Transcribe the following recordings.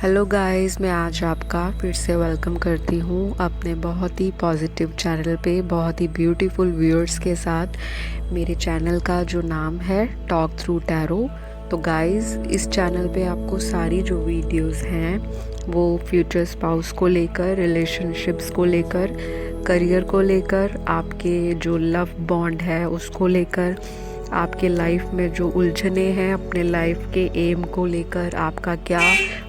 Hello guys, मैं आज आपका फिर से वेलकम करती हूँ अपने बहुत ही पॉजिटिव चैनल पे बहुत ही ब्यूटीफुल व्यूअर्स के साथ। मेरे चैनल का जो नाम है टॉक थ्रू टैरो। तो गाइस, इस चैनल पे आपको सारी जो वीडियोस हैं वो फ्यूचर स्पाउस को लेकर, रिलेशनशिप्स को लेकर, करियर को लेकर, आपके जो लव बॉन्ड है उसको लेकर, आपके लाइफ में जो उलझने हैं अपने लाइफ के एम को लेकर, आपका क्या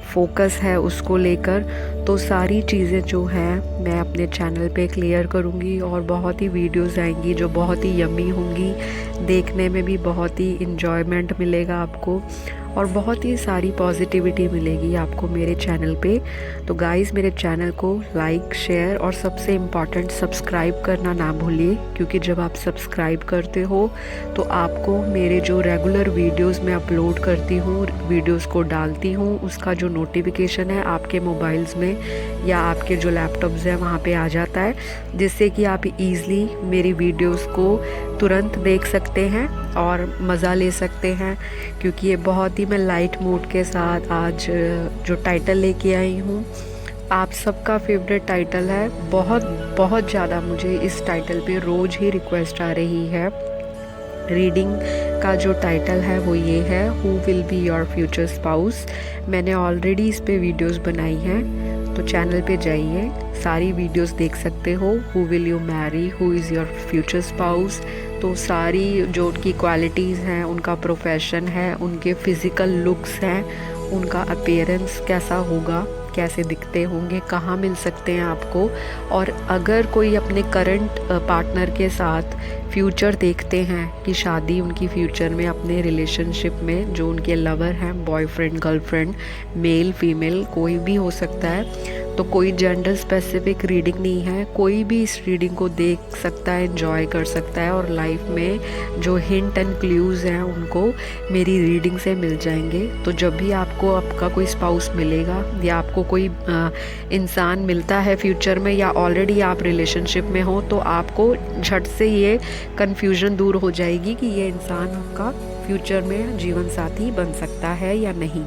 फोकस है उसको लेकर, तो सारी चीज़ें जो हैं मैं अपने चैनल पे क्लियर करूँगी। और बहुत ही वीडियोस आएंगी जो बहुत ही यम्मी होंगी, देखने में भी बहुत ही इन्जॉयमेंट मिलेगा आपको और बहुत ही सारी पॉजिटिविटी मिलेगी आपको मेरे चैनल पे। तो गाइस, मेरे चैनल को लाइक, शेयर और सबसे इम्पॉर्टेंट सब्सक्राइब करना ना भूलिए, क्योंकि जब आप सब्सक्राइब करते हो तो आपको मेरे जो रेगुलर वीडियोस मैं अपलोड करती हूँ, वीडियोस को डालती हूँ, उसका जो नोटिफिकेशन है आपके मोबाइल्स में या आपके जो लैपटॉप्स हैं वहाँ पे आ जाता है, जिससे कि आप ईज़िली मेरी वीडियोस को तुरंत देख सकते हैं और मज़ा ले सकते हैं। क्योंकि ये बहुत ही मैं लाइट मूड के साथ आज जो टाइटल लेके आई हूँ, आप सबका फेवरेट टाइटल है। बहुत बहुत ज़्यादा मुझे इस टाइटल पे रोज़ ही रिक्वेस्ट आ रही है। रीडिंग का जो टाइटल है वो ये है, who will be your future spouse. मैंने ऑलरेडी इस पे वीडियोस बनाई हैं, तो चैनल पे जाइए, सारी वीडियोस देख सकते हो। Who will you Mary, who is your future spouse, तो सारी जो उनकी क्वालिटीज़ हैं, उनका प्रोफेशन है, उनके फिज़िकल लुक्स हैं, उनका अपीयरेंस कैसा होगा, कैसे दिखते होंगे, कहाँ मिल सकते हैं आपको। और अगर कोई अपने करंट पार्टनर के साथ फ्यूचर देखते हैं कि शादी उनकी फ्यूचर में अपने रिलेशनशिप में, जो उनके लवर हैं, बॉयफ्रेंड, गर्लफ्रेंड, मेल फीमेल कोई भी हो सकता है, तो कोई जेंडर स्पेसिफिक रीडिंग नहीं है, कोई भी इस रीडिंग को देख सकता है, एंजॉय कर सकता है और लाइफ में जो हिंट एंड क्लूज़ हैं उनको मेरी रीडिंग से मिल जाएंगे। तो जब भी आपको आपका कोई स्पाउस मिलेगा या आपको कोई इंसान मिलता है फ्यूचर में, या ऑलरेडी आप रिलेशनशिप में हो, तो आपको झट से ये कन्फ्यूजन दूर हो जाएगी कि ये इंसान आपका फ्यूचर में जीवन साथी बन सकता है या नहीं।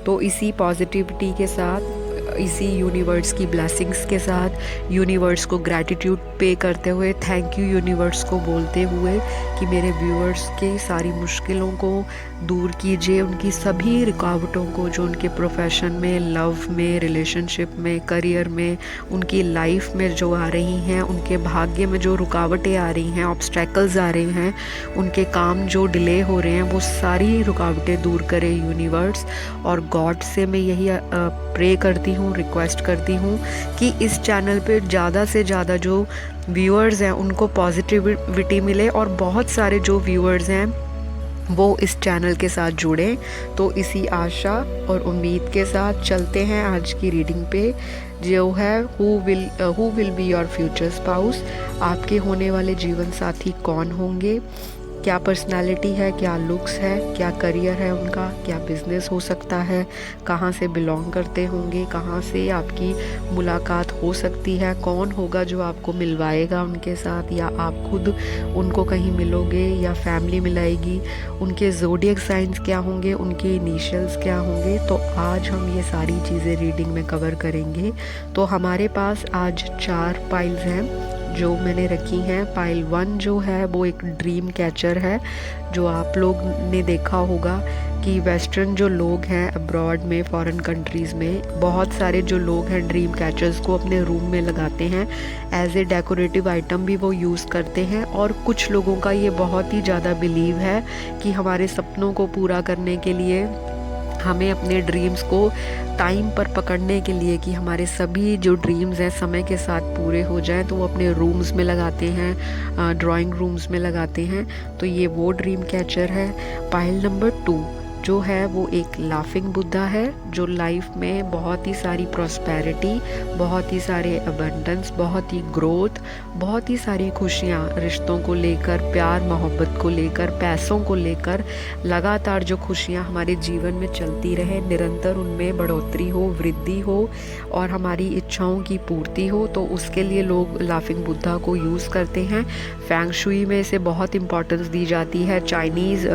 तो इसी पॉजिटिविटी के साथ, इसी यूनिवर्स की ब्लेसिंग्स के साथ, यूनिवर्स को ग्रैटिट्यूड पे करते हुए, थैंक यू यूनिवर्स को बोलते हुए कि मेरे व्यूअर्स के सारी मुश्किलों को दूर कीजिए, उनकी सभी रुकावटों को जो उनके प्रोफेशन में, लव में, रिलेशनशिप में, करियर में, उनकी लाइफ में जो आ रही हैं, उनके भाग्य में जो रुकावटें आ रही हैं, ऑब्स्टेकल्स आ रहे हैं, उनके काम जो डिले हो रहे हैं, वो सारी रुकावटें दूर करे यूनिवर्स। और गॉड से मैं यही प्रे करती हूँ, रिक्वेस्ट करती हूँ कि इस चैनल पे ज़्यादा से ज़्यादा जो व्यूअर्स हैं उनको पॉजिटिविटी मिले और बहुत सारे जो व्यूअर्स हैं वो इस चैनल के साथ जुड़ें। तो इसी आशा और उम्मीद के साथ चलते हैं आज की रीडिंग पे, जो है who will be your future spouse. आपके होने वाले जीवन साथी कौन होंगे, क्या पर्सनालिटी है, क्या लुक्स है, क्या करियर है उनका, क्या बिजनेस हो सकता है, कहाँ से बिलोंग करते होंगे, कहाँ से आपकी मुलाकात हो सकती है, कौन होगा जो आपको मिलवाएगा उनके साथ, या आप खुद उनको कहीं मिलोगे या फैमिली मिलाएगी, उनके ज़ोडिएक साइंस क्या होंगे, उनके इनिशियल्स क्या होंगे। तो आज हम ये सारी चीज़ें रीडिंग में कवर करेंगे। तो हमारे पास आज 4 पाइल्स हैं जो मैंने रखी हैं। पाइल 1 जो है वो एक ड्रीम कैचर है, जो आप लोग ने देखा होगा कि वेस्टर्न जो लोग हैं अब्रॉड में, फॉरेन कंट्रीज़ में, बहुत सारे जो लोग हैं ड्रीम कैचर्स को अपने रूम में लगाते हैं, एज ए डेकोरेटिव आइटम भी वो यूज़ करते हैं। और कुछ लोगों का ये बहुत ही ज़्यादा बिलीव है कि हमारे सपनों को पूरा करने के लिए, हमें अपने ड्रीम्स को टाइम पर पकड़ने के लिए, कि हमारे सभी जो ड्रीम्स हैं समय के साथ पूरे हो जाएं, तो वो अपने रूम्स में लगाते हैं, ड्राइंग रूम्स में लगाते हैं। तो ये वो ड्रीम कैचर है। पाइल नंबर 2 जो है वो एक लाफिंग बुद्धा है, जो लाइफ में बहुत ही सारी प्रॉस्पेरिटी, बहुत ही सारे अबंडेंस, बहुत ही ग्रोथ, बहुत ही सारी खुशियाँ, रिश्तों को लेकर, प्यार मोहब्बत को लेकर, पैसों को लेकर, लगातार जो खुशियाँ हमारे जीवन में चलती रहे, निरंतर उनमें बढ़ोतरी हो, वृद्धि हो और हमारी इच्छाओं की पूर्ति हो, तो उसके लिए लोग लाफिंग बुद्धा को यूज़ करते हैं। फैंग शुई में इसे बहुत इम्पोर्टेंस दी जाती है, चाइनीज़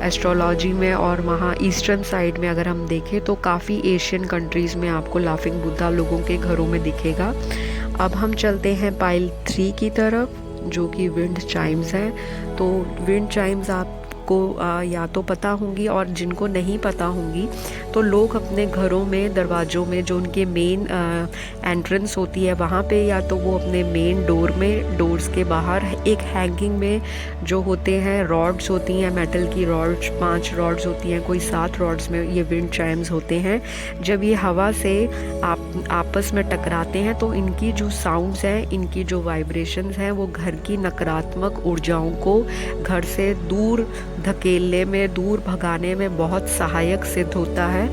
एस्ट्रोलॉजी में और वहाँ ईस्टर्न साइड में अगर हम देखें तो काफ़ी एशियन कंट्रीज़ में आपको लाफिंग बुद्धा लोगों के घरों में दिखेगा। अब हम चलते हैं पाइल 3 की तरफ, जो कि विंड चाइम्स है। तो विंड चाइम्स आपको या तो पता होंगी, और जिनको नहीं पता होंगी तो लोग अपने घरों में दरवाज़ों में जो उनके मेन एंट्रेंस होती है वहाँ पे, या तो वो अपने मेन डोर में, डोर्स के बाहर एक हैंगिंग में जो होते हैं रॉड्स होती हैं, मेटल की रॉड्स, 5 रॉड्स होती हैं, कोई 7 रॉड्स में ये विंड चाइम्स होते हैं। जब ये हवा से आपस में टकराते हैं तो इनकी जो साउंड्स हैं, इनकी जो वाइब्रेशंस हैं, वो घर की नकारात्मक ऊर्जाओं को घर से दूर धकेलने में, दूर भगाने में बहुत सहायक सिद्ध होता है।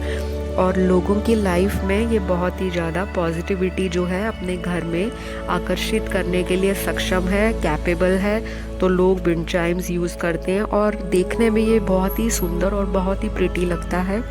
और लोगों की लाइफ में ये बहुत ही ज़्यादा पॉजिटिविटी जो है अपने घर में आकर्षित करने के लिए सक्षम है, कैपेबल है। तो लोग विंड चाइम्स यूज़ करते हैं और देखने में ये बहुत ही सुंदर और बहुत ही प्रिटी लगता है।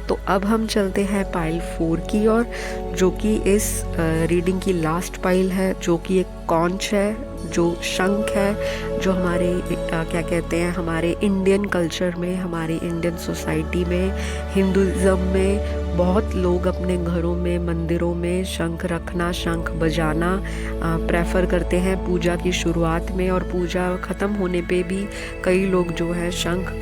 तो अब हम चलते हैं पाइल 4 की ओर, जो कि इस रीडिंग की लास्ट पाइल है, जो कि एक कॉन्च है, जो शंख है, जो हमारे क्या कहते हैं, हमारे इंडियन कल्चर में, हमारे इंडियन सोसाइटी में, हिंदुज़म में बहुत लोग अपने घरों में, मंदिरों में शंख रखना, शंख बजाना प्रेफर करते हैं पूजा की शुरुआत में, और पूजा ख़त्म होने पे भी कई लोग जो है शंख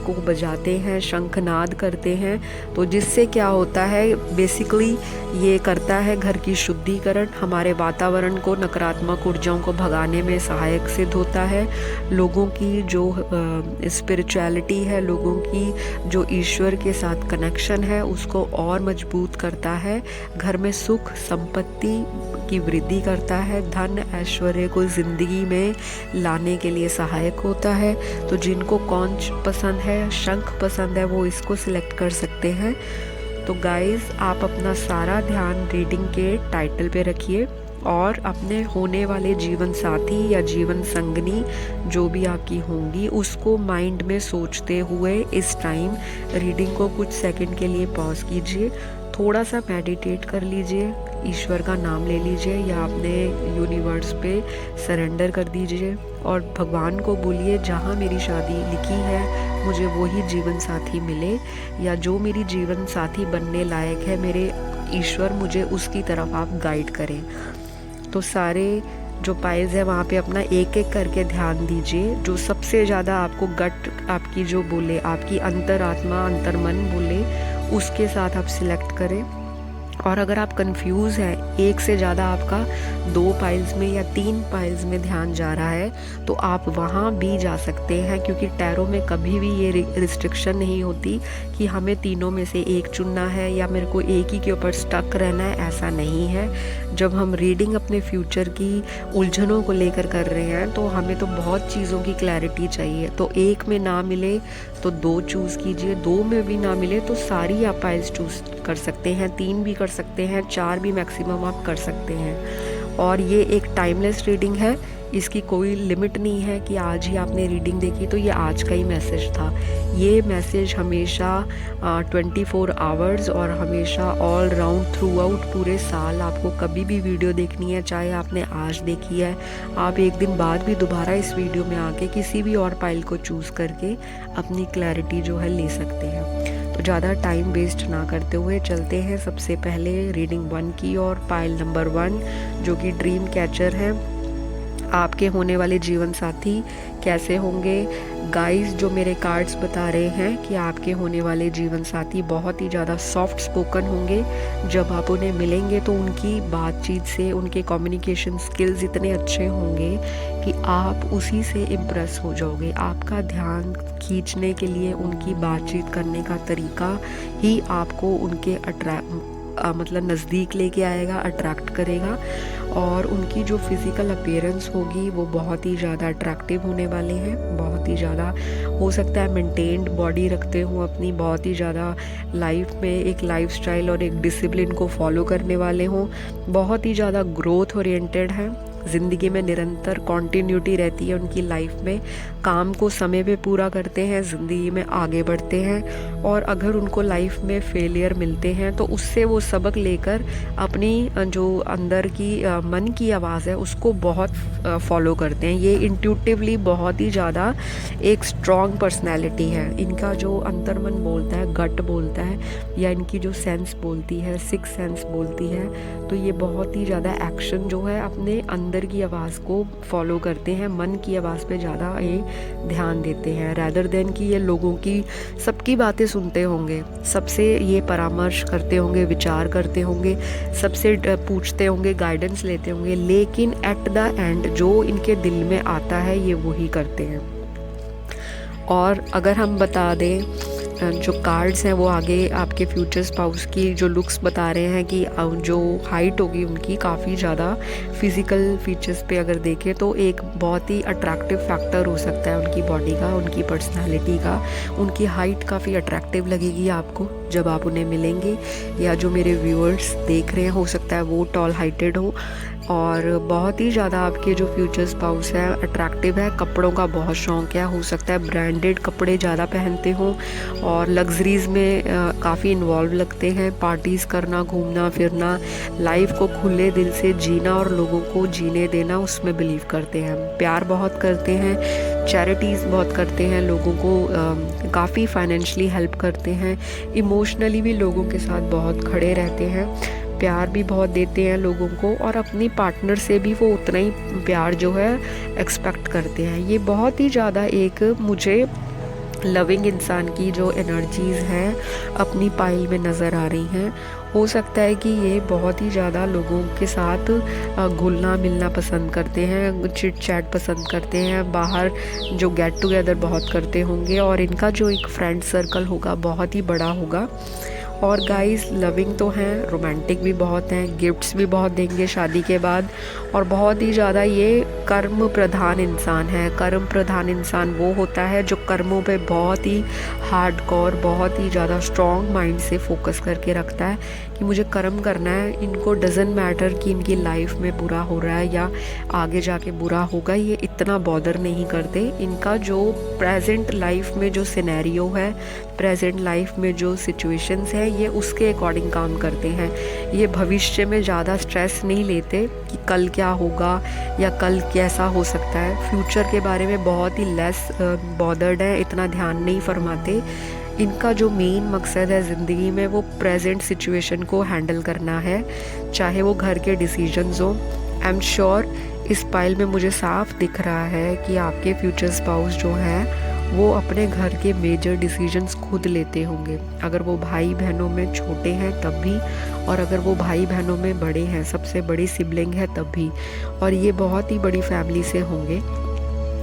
को बजाते हैं, शंखनाद करते हैं। तो जिससे क्या होता है, बेसिकली ये करता है घर की शुद्धिकरण, हमारे वातावरण को, नकारात्मक ऊर्जाओं को भगाने में सहायक सिद्ध होता है। लोगों की जो स्पिरिचुअलिटी है, लोगों की जो ईश्वर के साथ कनेक्शन है, उसको और मजबूत करता है। घर में सुख संपत्ति की वृद्धि करता है, धन ऐश्वर्य को ज़िंदगी में लाने के लिए सहायक होता है। तो जिनको कॉन्च पसंद है, शंख पसंद है, वो इसको सिलेक्ट कर सकते हैं। तो गाइज़, आप अपना सारा ध्यान रीडिंग के टाइटल पे रखिए और अपने होने वाले जीवन साथी या जीवन संगनी जो भी आपकी होंगी उसको माइंड में सोचते हुए इस टाइम रीडिंग को कुछ सेकंड के लिए पॉज कीजिए, थोड़ा सा मेडिटेट कर लीजिए, ईश्वर का नाम ले लीजिए या अपने यूनिवर्स पे सरेंडर कर दीजिए और भगवान को बोलिए, जहाँ मेरी शादी लिखी है मुझे वही जीवन साथी मिले, या जो मेरी जीवन साथी बनने लायक है मेरे ईश्वर, मुझे उसकी तरफ आप गाइड करें। तो सारे जो पाइल्स है वहाँ पे अपना एक एक करके ध्यान दीजिए, जो सबसे ज़्यादा आपको गट आपकी जो बोले, आपकी अंतरात्मा, अंतर्मन बोले, उसके साथ आप सिलेक्ट करें। और अगर आप कंफ्यूज हैं, एक से ज़्यादा आपका 2 पाइल्स में या 3 पाइल्स में ध्यान जा रहा है, तो आप वहाँ भी जा सकते हैं, क्योंकि टैरो में कभी भी ये रिस्ट्रिक्शन नहीं होती कि हमें तीनों में से एक चुनना है या मेरे को एक ही के ऊपर स्टक रहना है, ऐसा नहीं है। जब हम रीडिंग अपने फ्यूचर की उलझनों को लेकर कर रहे हैं तो हमें तो बहुत चीज़ों की क्लैरिटी चाहिए। तो एक में ना मिले तो 2 चूज़ कीजिए, 2 में भी ना मिले तो सारी आप पाइल्स चूज़ कर सकते हैं, 3 भी कर सकते हैं, 4 भी मैक्सिमम आप कर सकते हैं। और ये एक टाइमलेस रीडिंग है, इसकी कोई लिमिट नहीं है कि आज ही आपने रीडिंग देखी तो ये आज का ही मैसेज था। ये मैसेज हमेशा 24 आवर्स और हमेशा ऑल राउंड थ्रू आउट पूरे साल आपको कभी भी वीडियो देखनी है, चाहे आपने आज देखी है, आप एक दिन बाद भी दोबारा इस वीडियो में आके किसी भी और पाइल को चूज़ करके अपनी क्लैरिटी जो है ले सकते हैं। तो ज़्यादा टाइम वेस्ट ना करते हुए चलते हैं सबसे पहले रीडिंग 1 की और पाइल नंबर 1, जो कि ड्रीम कैचर है। आपके होने वाले जीवन साथी कैसे होंगे गाइस? जो मेरे कार्ड्स बता रहे हैं कि आपके होने वाले जीवन साथी बहुत ही ज़्यादा सॉफ्ट स्पोकन होंगे। जब आप उन्हें मिलेंगे तो उनकी बातचीत से उनके कम्युनिकेशन स्किल्स इतने अच्छे होंगे कि आप उसी से इम्प्रेस हो जाओगे। आपका ध्यान खींचने के लिए उनकी बातचीत करने का तरीका ही आपको उनके मतलब नज़दीक लेके आएगा, अट्रैक्ट करेगा। और उनकी जो फिज़िकल अपीयरेंस होगी वो बहुत ही ज़्यादा अट्रैक्टिव होने वाले हैं, बहुत ही ज़्यादा हो सकता है मेंटेन्ड बॉडी रखते हों अपनी, बहुत ही ज़्यादा लाइफ में एक लाइफस्टाइल और एक डिसिप्लिन को फॉलो करने वाले हों, बहुत ही ज़्यादा ग्रोथ ओरिएंटेड हैं ज़िंदगी में निरंतर कॉन्टिन्यूटी रहती है उनकी लाइफ में, काम को समय पे पूरा करते हैं, ज़िंदगी में आगे बढ़ते हैं। और अगर उनको लाइफ में फेलियर मिलते हैं तो उससे वो सबक लेकर अपनी जो अंदर की मन की आवाज़ है उसको बहुत फॉलो करते हैं। ये इंट्यूटिवली बहुत ही ज़्यादा एक स्ट्रॉन्ग पर्सनैलिटी है। इनका जो अंतर्मन बोलता है, गट बोलता है, या इनकी जो सेंस बोलती है, सिक्स सेंस बोलती है, तो ये बहुत ही ज़्यादा एक्शन जो है अपने अंदर की आवाज़ को फॉलो करते हैं, मन की आवाज़ पे ज़्यादा ये ध्यान देते हैं रैदर देन कि ये लोगों की सबकी बातें सुनते होंगे, सबसे ये परामर्श करते होंगे, विचार करते होंगे, सबसे पूछते होंगे, गाइडेंस लेते होंगे, लेकिन एट द एंड जो इनके दिल में आता है ये वही करते हैं। और अगर हम बता दें जो कार्ड्स हैं वो आगे आपके फ्यूचर स्पाउस की जो लुक्स बता रहे हैं कि जो हाइट होगी उनकी काफ़ी ज़्यादा, फिज़िकल फीचर्स पे अगर देखें तो एक बहुत ही अट्रैक्टिव फैक्टर हो सकता है उनकी बॉडी का, उनकी पर्सनालिटी का। उनकी हाइट काफ़ी अट्रैक्टिव लगेगी आपको जब आप उन्हें मिलेंगे, या जो मेरे व्यूअर्स देख रहे हैं हो सकता है वो टॉल हाइटेड हो। और बहुत ही ज़्यादा आपके जो फ्यूचर स्पाउस है अट्रैक्टिव है, कपड़ों का बहुत शौक़ है, हो सकता है ब्रांडेड कपड़े ज़्यादा पहनते हों और लग्जरीज़ में काफ़ी इन्वॉल्व लगते हैं। पार्टीज़ करना, घूमना फिरना, लाइफ को खुले दिल से जीना और लोगों को जीने देना, उसमें बिलीव करते हैं। प्यार बहुत करते हैं, चैरिटीज़ बहुत करते हैं, लोगों को काफ़ी फाइनेंशियली हेल्प करते हैं, इमोशनली भी लोगों के साथ बहुत खड़े रहते हैं, प्यार भी बहुत देते हैं लोगों को, और अपनी पार्टनर से भी वो उतना ही प्यार जो है एक्सपेक्ट करते हैं। ये बहुत ही ज़्यादा एक मुझे लविंग इंसान की जो एनर्जीज़ हैं अपनी पाइल में नज़र आ रही हैं। हो सकता है कि ये बहुत ही ज़्यादा लोगों के साथ घुलना मिलना पसंद करते हैं, चिट चैट पसंद करते हैं, बाहर जो गेट टुगेदर बहुत करते होंगे, और इनका जो एक फ्रेंड सर्कल होगा बहुत ही बड़ा होगा। और गाइस लविंग तो हैं, रोमांटिक भी बहुत हैं, गिफ्ट्स भी बहुत देंगे शादी के बाद, और बहुत ही ज़्यादा ये कर्म प्रधान इंसान है। कर्म प्रधान इंसान वो होता है जो कर्मों पे बहुत ही हार्डकोर, बहुत ही ज़्यादा स्ट्रॉन्ग माइंड से फोकस करके रखता है कि मुझे कर्म करना है। इनको डज़न्ट मैटर कि इनकी लाइफ में बुरा हो रहा है या आगे जाके बुरा होगा, ये इतना बॉदर नहीं करते। इनका जो प्रेजेंट लाइफ में जो सिनेरियो है, प्रेजेंट लाइफ में जो सिचुएशंस है, ये उसके अकॉर्डिंग काम करते हैं। ये भविष्य में ज़्यादा स्ट्रेस नहीं लेते कि कल क्या होगा या कल कैसा हो सकता है। फ्यूचर के बारे में बहुत ही लेस बॉदर्ड है, इतना ध्यान नहीं फरमाते। इनका जो मेन मकसद है ज़िंदगी में वो प्रेजेंट सिचुएशन को हैंडल करना है, चाहे वो घर के डिसीजंस हो। आई एम श्योर इस पाइल में मुझे साफ दिख रहा है कि आपके फ्यूचर स्पाउस जो हैं वो अपने घर के मेजर डिसीजंस खुद लेते होंगे। अगर वो भाई बहनों में छोटे हैं तब भी, और अगर वो भाई बहनों में बड़े हैं, सबसे बड़ी सिबलिंग है तब भी। और ये बहुत ही बड़ी फैमिली से होंगे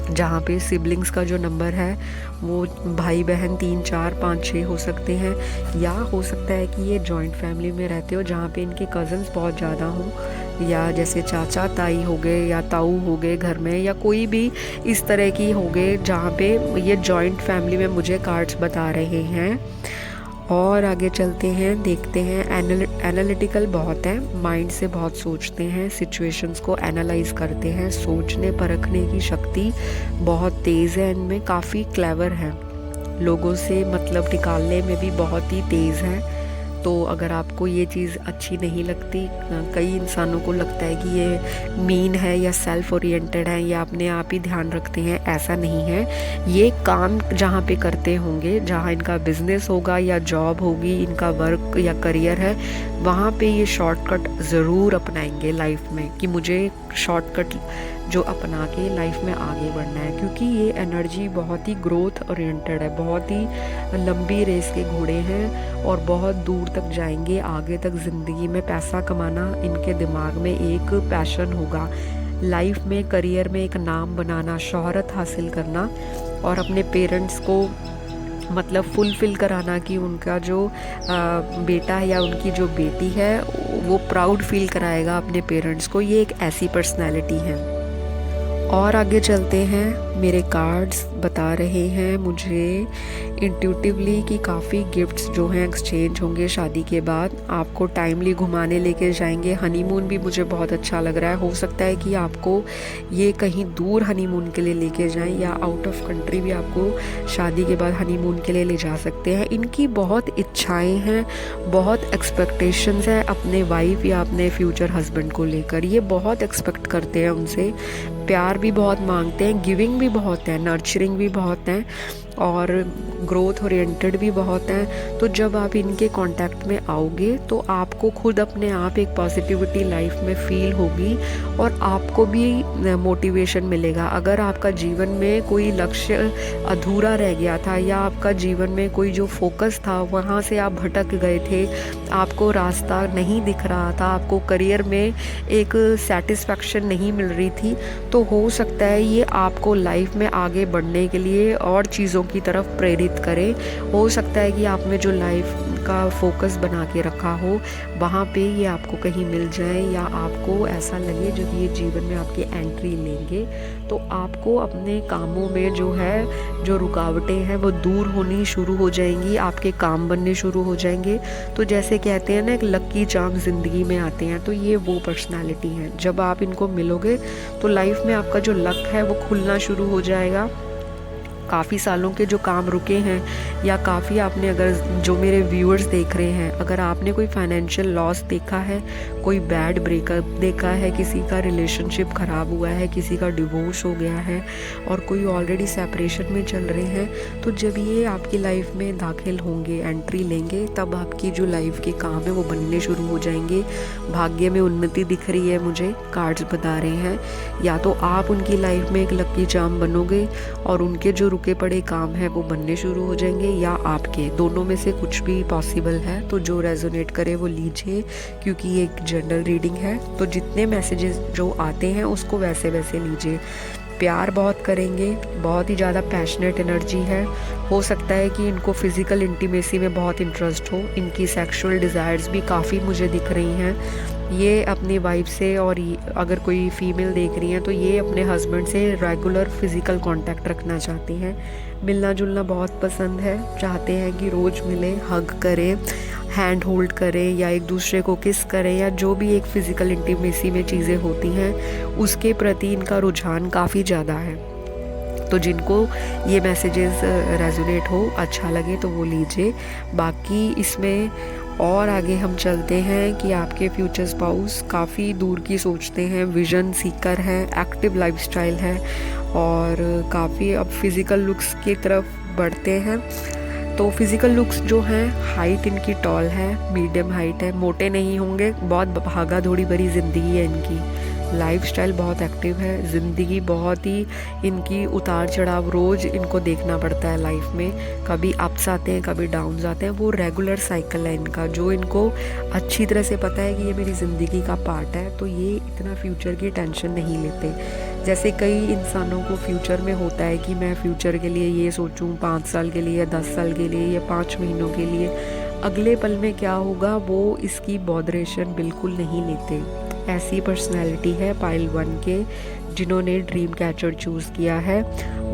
जहाँ पे सिबलिंग्स का जो नंबर है वो भाई बहन 3 4 5 6 हो सकते हैं, या हो सकता है कि ये जॉइंट फैमिली में रहते हो जहाँ पे इनके कज़न्स बहुत ज़्यादा हों, या जैसे चाचा ताई हो गए या ताऊ हो गए घर में, या कोई भी इस तरह की हो गए जहाँ पे ये जॉइंट फैमिली में मुझे कार्ड्स बता रहे हैं। और आगे चलते हैं, देखते हैं। एनालिटिकल बहुत है, माइंड से बहुत सोचते हैं, सिचुएशंस को एनालाइज करते हैं, सोचने परखने की शक्ति बहुत तेज़ है इनमें, काफ़ी क्लेवर है, लोगों से मतलब निकालने में भी बहुत ही तेज़ है। तो अगर आपको ये चीज़ अच्छी नहीं लगती, कई इंसानों को लगता है कि ये मीन है या सेल्फ ओरिएंटेड है या अपने आप ही ध्यान रखते हैं, ऐसा नहीं है। ये काम जहाँ पे करते होंगे, जहाँ इनका बिजनेस होगा या जॉब होगी, इनका वर्क या करियर है, वहाँ पे ये शॉर्टकट ज़रूर अपनाएंगे लाइफ में, कि मुझे शॉर्टकट जो अपना के लाइफ में आगे बढ़ना है। क्योंकि ये एनर्जी बहुत ही ग्रोथ ओरिएंटेड है, बहुत ही लंबी रेस के घोड़े हैं और बहुत दूर तक जाएंगे, आगे तक ज़िंदगी में पैसा कमाना इनके दिमाग में एक पैशन होगा। लाइफ में, करियर में एक नाम बनाना, शोहरत हासिल करना, और अपने पेरेंट्स को मतलब फुलफ़िल कराना कि उनका जो बेटा या उनकी जो बेटी है वो प्राउड फील कराएगा अपने पेरेंट्स को। ये एक ऐसी पर्सनैलिटी है। और आगे चलते हैं। मेरे कार्ड्स बता रहे हैं मुझे इंट्यूटिवली कि काफ़ी गिफ्ट्स जो हैं एक्सचेंज होंगे शादी के बाद। आपको टाइमली घुमाने लेके जाएंगे। हनीमून भी मुझे बहुत अच्छा लग रहा है। हो सकता है कि आपको ये कहीं दूर हनीमून के लिए लेके जाएं या आउट ऑफ कंट्री भी आपको शादी के बाद हनीमून के लिए ले जा सकते हैं। इनकी बहुत इच्छाएं हैं, बहुत एक्सपेक्टेशंस हैं अपने वाइफ या अपने फ्यूचर हस्बैंड को लेकर। ये बहुत एक्सपेक्ट करते हैं उनसे, प्यार भी बहुत मांगते हैं, गिविंग भी बहुत है, नर्चरिंग भी बहुत है और ग्रोथ ओरिएंटेड भी बहुत हैं। तो जब आप इनके कांटेक्ट में आओगे तो आपको खुद अपने आप एक पॉजिटिविटी लाइफ में फील होगी और आपको भी मोटिवेशन मिलेगा। अगर आपका जीवन में कोई लक्ष्य अधूरा रह गया था या आपका जीवन में कोई जो फोकस था वहाँ से आप भटक गए थे, आपको रास्ता नहीं दिख रहा था, आपको करियर में एक सेटिस्फैक्शन नहीं मिल रही थी, तो हो सकता है ये आपको लाइफ में आगे बढ़ने के लिए और चीज़ों की तरफ प्रेरित करे। हो सकता है कि आप में जो लाइफ का फोकस बना के रखा हो वहाँ पे ये आपको कहीं मिल जाए या आपको ऐसा लगे जब ये जीवन में आपकी एंट्री लेंगे तो आपको अपने कामों में जो है जो रुकावटें हैं वो दूर होनी शुरू हो जाएंगी, आपके काम बनने शुरू हो जाएंगे। तो जैसे कहते हैं ना एक लक्की चार्म ज़िंदगी में आते हैं, तो ये वो पर्सनालिटी हैं। जब आप इनको मिलोगे तो लाइफ में आपका जो लक है वो खुलना शुरू हो जाएगा। काफ़ी सालों के जो काम रुके हैं या काफ़ी आपने अगर जो मेरे व्यूअर्स देख रहे हैं, अगर आपने कोई फाइनेंशियल लॉस देखा है, कोई बैड ब्रेकअप देखा है, किसी का रिलेशनशिप ख़राब हुआ है, किसी का डिवोर्स हो गया है और कोई ऑलरेडी सेपरेशन में चल रहे हैं, तो जब ये आपकी लाइफ में दाखिल होंगे, एंट्री लेंगे, तब आपकी जो लाइफ के काम है वो बनने शुरू हो जाएंगे। भाग्य में उन्नति दिख रही है मुझे, कार्ड्स बता रहे हैं। या तो आप उनकी लाइफ में एक लकी चार्म बनोगे और उनके जो रुके पड़े काम है वो बनने शुरू हो जाएंगे, या आपके, दोनों में से कुछ भी पॉसिबल है। तो जो रेजोनेट करे वो लीजिए, क्योंकि ये एक जनरल रीडिंग है। तो जितने मैसेजेस जो आते हैं उसको वैसे वैसे लीजिए। प्यार बहुत करेंगे, बहुत ही ज़्यादा पैशनेट एनर्जी है। हो सकता है कि इनको फिज़िकल इंटीमेसी में बहुत इंटरेस्ट हो, इनकी सेक्सुअल डिज़ायर्स भी काफ़ी मुझे दिख रही हैं। ये अपनी वाइफ से, और अगर कोई फीमेल देख रही हैं तो ये अपने हस्बैंड से रेगुलर फिज़िकल कांटेक्ट रखना चाहती हैं। मिलना जुलना बहुत पसंद है, चाहते हैं कि रोज़ मिले, हग करें, हैंड होल्ड करें या एक दूसरे को किस करें, या जो भी एक फ़िज़िकल इंटीमेसी में चीज़ें होती हैं उसके प्रति इनका रुझान काफ़ी ज़्यादा है। तो जिनको ये मैसेजेस रेजोनेट हो, अच्छा लगे तो वो लीजिए। बाकी इसमें और आगे हम चलते हैं कि आपके फ्यूचर स्पाउस काफ़ी दूर की सोचते हैं, विजन सीकर है, एक्टिव लाइफस्टाइल है और काफ़ी अब फिज़िकल लुक्स की तरफ बढ़ते हैं। तो फिज़िकल लुक्स जो हैं, हाइट इनकी टॉल है, मीडियम हाइट है, मोटे नहीं होंगे, बहुत भागा दौड़ी भरी ज़िंदगी है इनकी। लाइफस्टाइल बहुत एक्टिव है, ज़िंदगी बहुत ही इनकी उतार चढ़ाव रोज़ इनको देखना पड़ता है लाइफ में। कभी अप्स आते हैं, कभी डाउन्स आते हैं, वो रेगुलर साइकिल है इनका, जो इनको अच्छी तरह से पता है कि ये मेरी ज़िंदगी का पार्ट है। तो ये इतना फ्यूचर की टेंशन नहीं लेते। जैसे कई इंसानों को फ्यूचर में होता है कि मैं फ्यूचर के लिए ये सोचूं 5 साल के लिए या 10 साल के लिए या 5 महीनों के लिए, अगले पल में क्या होगा वो इसकी बॉदरेशन बिल्कुल नहीं लेते। ऐसी पर्सनैलिटी है पाइल 1 के जिन्होंने ड्रीम कैचर चूज़ किया है।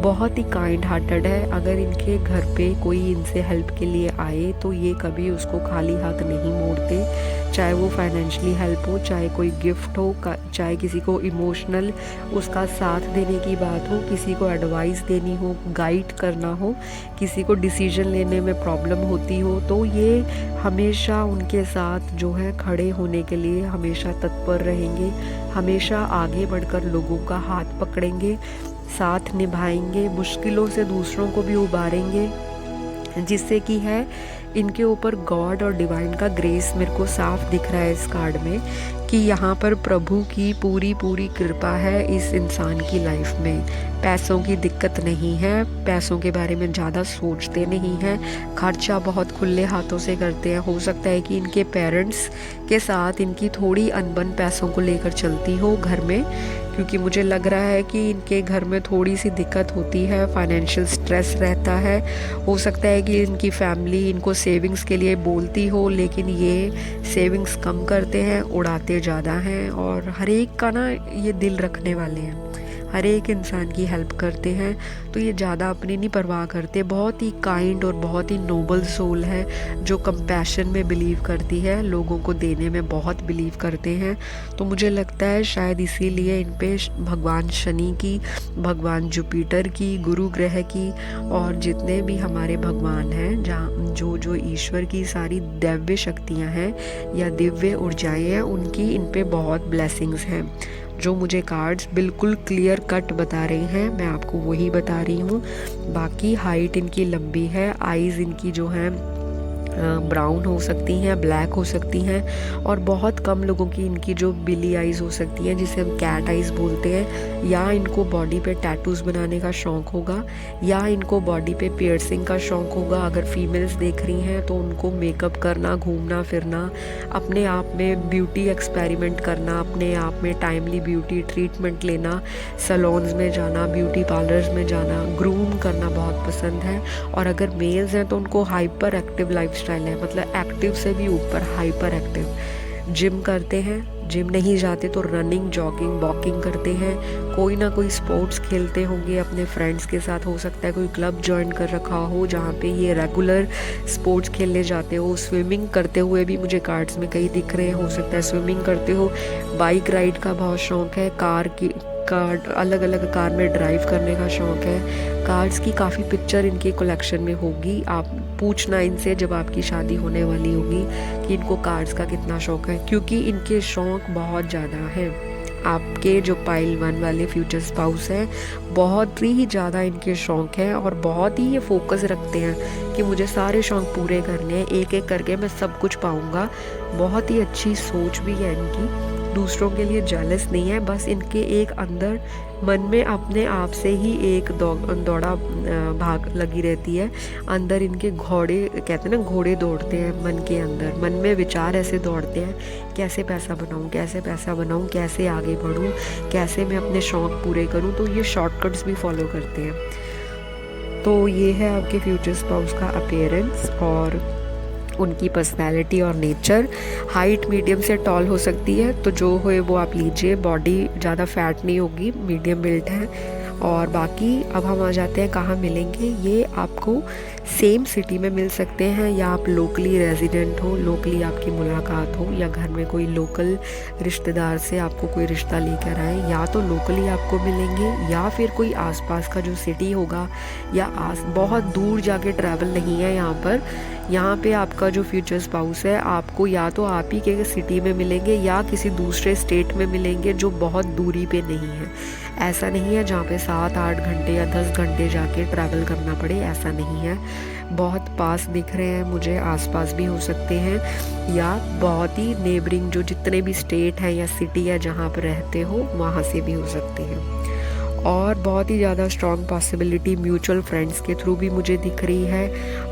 बहुत ही काइंड हार्टेड है। अगर इनके घर पे कोई इनसे हेल्प के लिए आए तो ये कभी उसको खाली हाथ नहीं मोड़ते, चाहे वो फाइनेंशियली हेल्प हो, चाहे कोई गिफ्ट हो, चाहे किसी को इमोशनल उसका साथ देने की बात हो, किसी को एडवाइस देनी हो, गाइड करना हो, किसी को डिसीजन लेने में प्रॉब्लम होती हो, तो ये हमेशा उनके साथ जो है खड़े होने के लिए हमेशा तत्पर रहेंगे। हमेशा आगे बढ़कर लोगों का हाथ पकड़ेंगे, साथ निभाएंगे, मुश्किलों से दूसरों को भी उबारेंगे, जिससे कि है इनके ऊपर गॉड और डिवाइन का ग्रेस मेरे को साफ दिख रहा है इस कार्ड में, कि यहाँ पर प्रभु की पूरी कृपा है इस इंसान की लाइफ में। पैसों की दिक्कत नहीं है, पैसों के बारे में ज़्यादा सोचते नहीं हैं, खर्चा बहुत खुले हाथों से करते हैं। हो सकता है कि इनके पेरेंट्स के साथ इनकी थोड़ी अनबन पैसों को लेकर चलती हो घर में, क्योंकि मुझे लग रहा है कि इनके घर में थोड़ी सी दिक्कत होती है, फाइनेंशियल स्ट्रेस रहता है। हो सकता है कि इनकी फैमिली इनको सेविंग्स के लिए बोलती हो, लेकिन ये सेविंग्स कम करते हैं, उड़ाते ज़्यादा हैं, और हर एक का ना ये दिल रखने वाले हैं। हर एक इंसान की हेल्प करते हैं, तो ये ज़्यादा अपनी नहीं परवाह करते। बहुत ही काइंड और बहुत ही नोबल सोल है जो कंपैशन में बिलीव करती है, लोगों को देने में बहुत बिलीव करते हैं। तो मुझे लगता है शायद इसीलिए इन पे भगवान शनि की, भगवान जुपिटर की, गुरु ग्रह की और जितने भी हमारे भगवान हैं, जहाँ जो ईश्वर की सारी दिव्य शक्तियाँ हैं या दिव्य ऊर्जाएँ हैं, उनकी इन पे बहुत ब्लेसिंग्स हैं। जो मुझे कार्ड्स बिल्कुल क्लियर कट बता रहे हैं, मैं आपको वही बता रही हूँ। बाकी हाइट इनकी लंबी है, आईज़ इनकी जो हैं ब्राउन हो सकती हैं, ब्लैक हो सकती हैं, और बहुत कम लोगों की इनकी जो बिली आइज़ हो सकती हैं, जिसे हम कैट आइज़ बोलते हैं। या इनको बॉडी पे टैटूज़ बनाने का शौक़ होगा, या इनको बॉडी पे पियर्सिंग का शौक़ होगा। अगर फीमेल्स देख रही हैं तो उनको मेकअप करना, घूमना फिरना, अपने आप में ब्यूटी एक्सपेरिमेंट करना, अपने आप में टाइमली ब्यूटी ट्रीटमेंट लेना, सैलून्स में जाना, ब्यूटी पार्लर्स में जाना, ग्रूम करना बहुत पसंद है। और अगर मेल्स हैं तो उनको हाइपर एक्टिव लाइफस्टाइल है, मतलब एक्टिव से भी ऊपर हाइपर एक्टिव। जिम करते हैं, जिम नहीं जाते तो रनिंग, जॉगिंग, वॉकिंग करते हैं। कोई ना कोई स्पोर्ट्स खेलते होंगे अपने फ्रेंड्स के साथ, हो सकता है कोई क्लब ज्वाइन कर रखा हो जहाँ पे ये रेगुलर स्पोर्ट्स खेलने जाते हो। स्विमिंग करते हुए भी मुझे कार्ड्स में कई दिख रहे हैं, हो सकता है स्विमिंग करते हो। बाइक राइड का बहुत शौक़ है, कार अलग अलग कार में ड्राइव करने का शौक़ है। कार्ड्स की काफ़ी पिक्चर इनके कलेक्शन में होगी। आप पूछना इनसे जब आपकी शादी होने वाली होगी कि इनको कार्ड्स का कितना शौक़ है, क्योंकि इनके शौक़ बहुत ज़्यादा हैं। आपके जो पाइल 1 वाले फ्यूचर स्पाउस हैं, बहुत ही ज़्यादा इनके शौक़ हैं और बहुत ही ये फोकस रखते हैं कि मुझे सारे शौक़ पूरे करने हैं, एक एक करके मैं सब कुछ पाऊँगा। बहुत ही अच्छी सोच भी है इनकी, दूसरों के लिए जेलस नहीं है, बस इनके एक अंदर मन में अपने आप से ही एक दौड़ा भाग लगी रहती है। अंदर इनके घोड़े, कहते हैं ना, घोड़े दौड़ते हैं मन के अंदर, मन में विचार ऐसे दौड़ते हैं, कैसे पैसा बनाऊं, कैसे पैसा बनाऊं, कैसे आगे बढ़ूं, कैसे मैं अपने शौक़ पूरे करूं। तो ये शॉर्टकट्स भी फॉलो करते हैं। तो ये है आपके फ्यूचर स्पाउस का अपीयरेंस और उनकी पर्सनैलिटी और नेचर। हाइट मीडियम से टॉल हो सकती है, तो जो हो वो आप लीजिए। बॉडी ज़्यादा फैट नहीं होगी, मीडियम बिल्ट है। और बाकी अब हम आ जाते हैं कहाँ मिलेंगे। ये आपको सेम सिटी में मिल सकते हैं, या आप लोकली रेजिडेंट हो, लोकली आपकी मुलाकात हो, या घर में कोई लोकल रिश्तेदार से आपको कोई रिश्ता लेकर आए, या तो लोकली आपको मिलेंगे, या फिर कोई आसपास का जो सिटी होगा, या बहुत दूर जाके ट्रैवल नहीं है यहाँ पे आपका जो फ्यूचर स्पाउस है आपको या तो आप ही के सिटी में मिलेंगे या किसी दूसरे स्टेट में मिलेंगे जो बहुत दूरी पे नहीं है। ऐसा नहीं है जहाँ पे 7-8 घंटे या 10 घंटे जाके ट्रैवल करना पड़े, ऐसा नहीं है। बहुत पास दिख रहे हैं मुझे, आसपास भी हो सकते हैं, या बहुत ही नेबरिंग जो जितने भी स्टेट हैं या सिटी है जहाँ पर रहते हो वहाँ से भी हो सकते हैं। और बहुत ही ज़्यादा स्ट्रॉन्ग पॉसिबिलिटी म्यूचुअल फ्रेंड्स के थ्रू भी मुझे दिख रही है,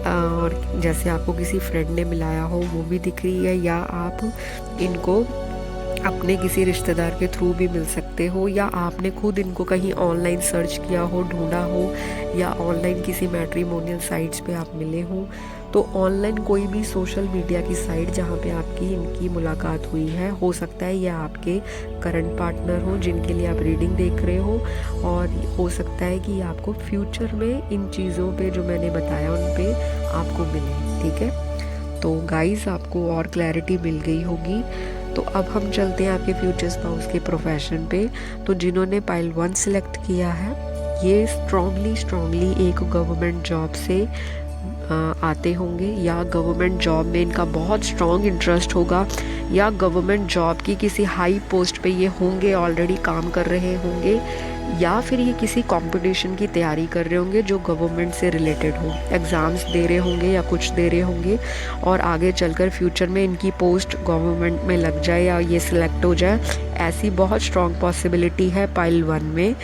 और जैसे आपको किसी फ्रेंड ने मिलाया हो वो भी दिख रही है, या आप इनको अपने किसी रिश्तेदार के थ्रू भी मिल सकते हो, या आपने खुद इनको कहीं ऑनलाइन सर्च किया हो, ढूंढा हो, या ऑनलाइन किसी मैट्रिमोनियल साइट्स पे आप मिले हो। तो ऑनलाइन कोई भी सोशल मीडिया की साइट जहाँ पे आपकी इनकी मुलाकात हुई है, हो सकता है यह आपके करंट पार्टनर हो जिनके लिए आप रीडिंग देख रहे हो, और हो सकता है कि आपको फ्यूचर में इन चीज़ों पे जो मैंने बताया उन पे आपको मिले। ठीक है, तो गाइस आपको और क्लैरिटी मिल गई होगी। तो अब हम चलते हैं आपके फ्यूचर स्पाउस के प्रोफेशन पे। तो जिन्होंने पाइल 1 सिलेक्ट किया है, ये स्ट्रॉन्गली एक गवर्नमेंट जॉब से आते होंगे, या गवर्नमेंट जॉब में इनका बहुत स्ट्रॉन्ग इंटरेस्ट होगा, या गवर्नमेंट जॉब की किसी हाई पोस्ट पे ये होंगे, ऑलरेडी काम कर रहे होंगे, या फिर ये किसी कंपटीशन की तैयारी कर रहे होंगे जो गवर्नमेंट से रिलेटेड हो, एग्ज़ाम्स दे रहे होंगे या कुछ दे रहे होंगे, और आगे चलकर फ्यूचर में इनकी पोस्ट गवर्नमेंट में लग जाए या ये सिलेक्ट हो जाए, ऐसी बहुत स्ट्रॉन्ग पॉसिबिलिटी है पाइल 1 में।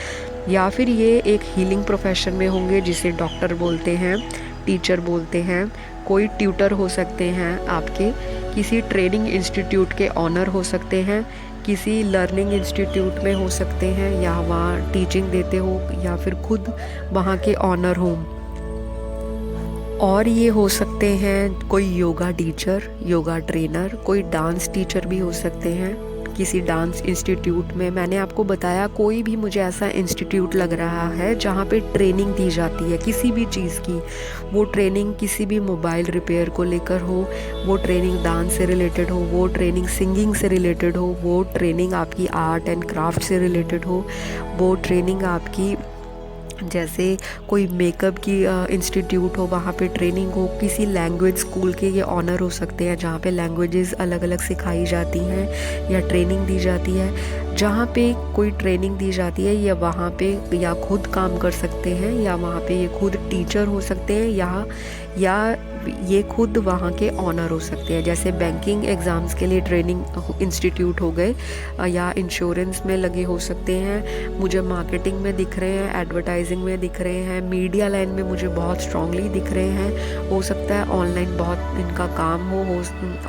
या फिर ये एक हीलिंग प्रोफेशन में होंगे जिसे डॉक्टर बोलते हैं, टीचर बोलते हैं, कोई ट्यूटर हो सकते हैं आपके, किसी ट्रेनिंग इंस्टीट्यूट के ऑनर हो सकते हैं, किसी लर्निंग इंस्टीट्यूट में हो सकते हैं, या वहाँ टीचिंग देते हो, या फिर खुद वहाँ के ऑनर हो। और ये हो सकते हैं कोई योगा टीचर, योगा ट्रेनर, कोई डांस टीचर भी हो सकते हैं, किसी डांस इंस्टीट्यूट में। मैंने आपको बताया कोई भी मुझे ऐसा इंस्टीट्यूट लग रहा है जहाँ पे ट्रेनिंग दी जाती है किसी भी चीज़ की। वो ट्रेनिंग किसी भी मोबाइल रिपेयर को लेकर हो, वो ट्रेनिंग डांस से रिलेटेड हो, वो ट्रेनिंग सिंगिंग से रिलेटेड हो, वो ट्रेनिंग आपकी आर्ट एंड क्राफ्ट से रिलेटेड हो, वो ट्रेनिंग आपकी जैसे कोई मेकअप की इंस्टीट्यूट हो, वहाँ पे ट्रेनिंग हो, किसी लैंग्वेज स्कूल के ये ऑनर हो सकते हैं जहाँ पे लैंग्वेजेस अलग अलग सिखाई जाती हैं या ट्रेनिंग दी जाती है। जहाँ पे कोई ट्रेनिंग दी जाती है या वहाँ पे या खुद काम कर सकते हैं या वहाँ पे ये खुद टीचर हो सकते हैं या ये खुद वहाँ के ऑनर हो सकते हैं। जैसे बैंकिंग एग्ज़ाम्स के लिए ट्रेनिंग इंस्टीट्यूट हो गए या इंश्योरेंस में लगे हो सकते हैं। मुझे मार्केटिंग में दिख रहे हैं, एडवर्टाइजिंग में दिख रहे हैं, मीडिया लाइन में मुझे बहुत स्ट्रांगली दिख रहे हैं। हो सकता है ऑनलाइन बहुत इनका काम हो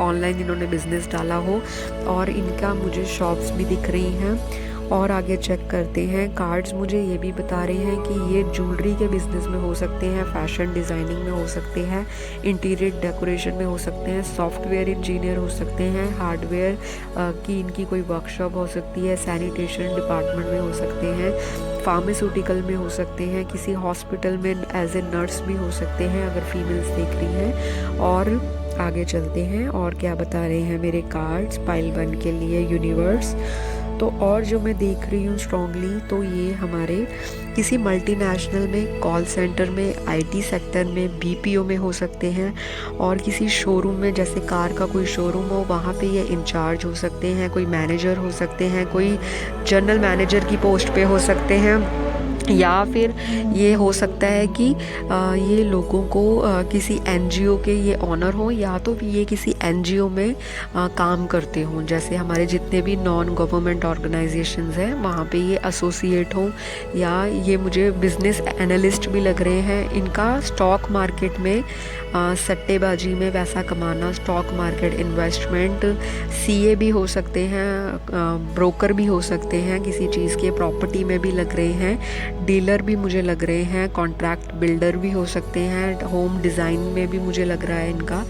ऑनलाइन इन्होंने बिज़नेस डाला हो और इनका मुझे शॉप्स भी दिख रही हैं। और आगे चेक करते हैं। कार्ड्स मुझे ये भी बता रहे हैं कि ये ज्वेलरी के बिज़नेस में हो सकते हैं, फैशन डिज़ाइनिंग में हो सकते हैं, इंटीरियर डेकोरेशन में हो सकते हैं, सॉफ्टवेयर इंजीनियर हो सकते हैं, हार्डवेयर की इनकी कोई वर्कशॉप हो सकती है, सैनिटेशन डिपार्टमेंट में हो सकते हैं, फार्मास्यूटिकल में हो सकते हैं, किसी हॉस्पिटल में एज ए नर्स भी हो सकते हैं अगर फीमेल्स देख रही हैं। और आगे चलते हैं और क्या बता रहे हैं मेरे कार्ड्स पाइल 1 के लिए यूनिवर्स। तो और जो मैं देख रही हूँ स्ट्रॉन्गली तो ये हमारे किसी मल्टीनेशनल में, कॉल सेंटर में, आईटी सेक्टर में, बीपीओ में हो सकते हैं और किसी शोरूम में जैसे कार का कोई शोरूम हो वहाँ पे ये इंचार्ज हो सकते हैं, कोई मैनेजर हो सकते हैं, कोई जनरल मैनेजर की पोस्ट पे हो सकते हैं, या फिर ये हो सकता है कि ये लोगों को किसी एनजीओ के ये ऑनर हो या तो ये किसी एनजीओ में काम करते हों। जैसे हमारे जितने भी नॉन गवर्नमेंट ऑर्गेनाइजेशंस हैं वहाँ पे ये एसोसिएट हों, या ये मुझे बिजनेस एनालिस्ट भी लग रहे हैं। इनका स्टॉक मार्केट में सट्टेबाजी में पैसा कमाना, स्टॉक मार्केट इन्वेस्टमेंट, सीए भी हो सकते हैं, ब्रोकर भी हो सकते हैं, किसी चीज़ के प्रॉपर्टी में भी लग रहे हैं, डीलर भी मुझे लग रहे हैं, कॉन्ट्रैक्ट बिल्डर भी हो सकते हैं, होम डिज़ाइन में भी मुझे लग रहा है इनका।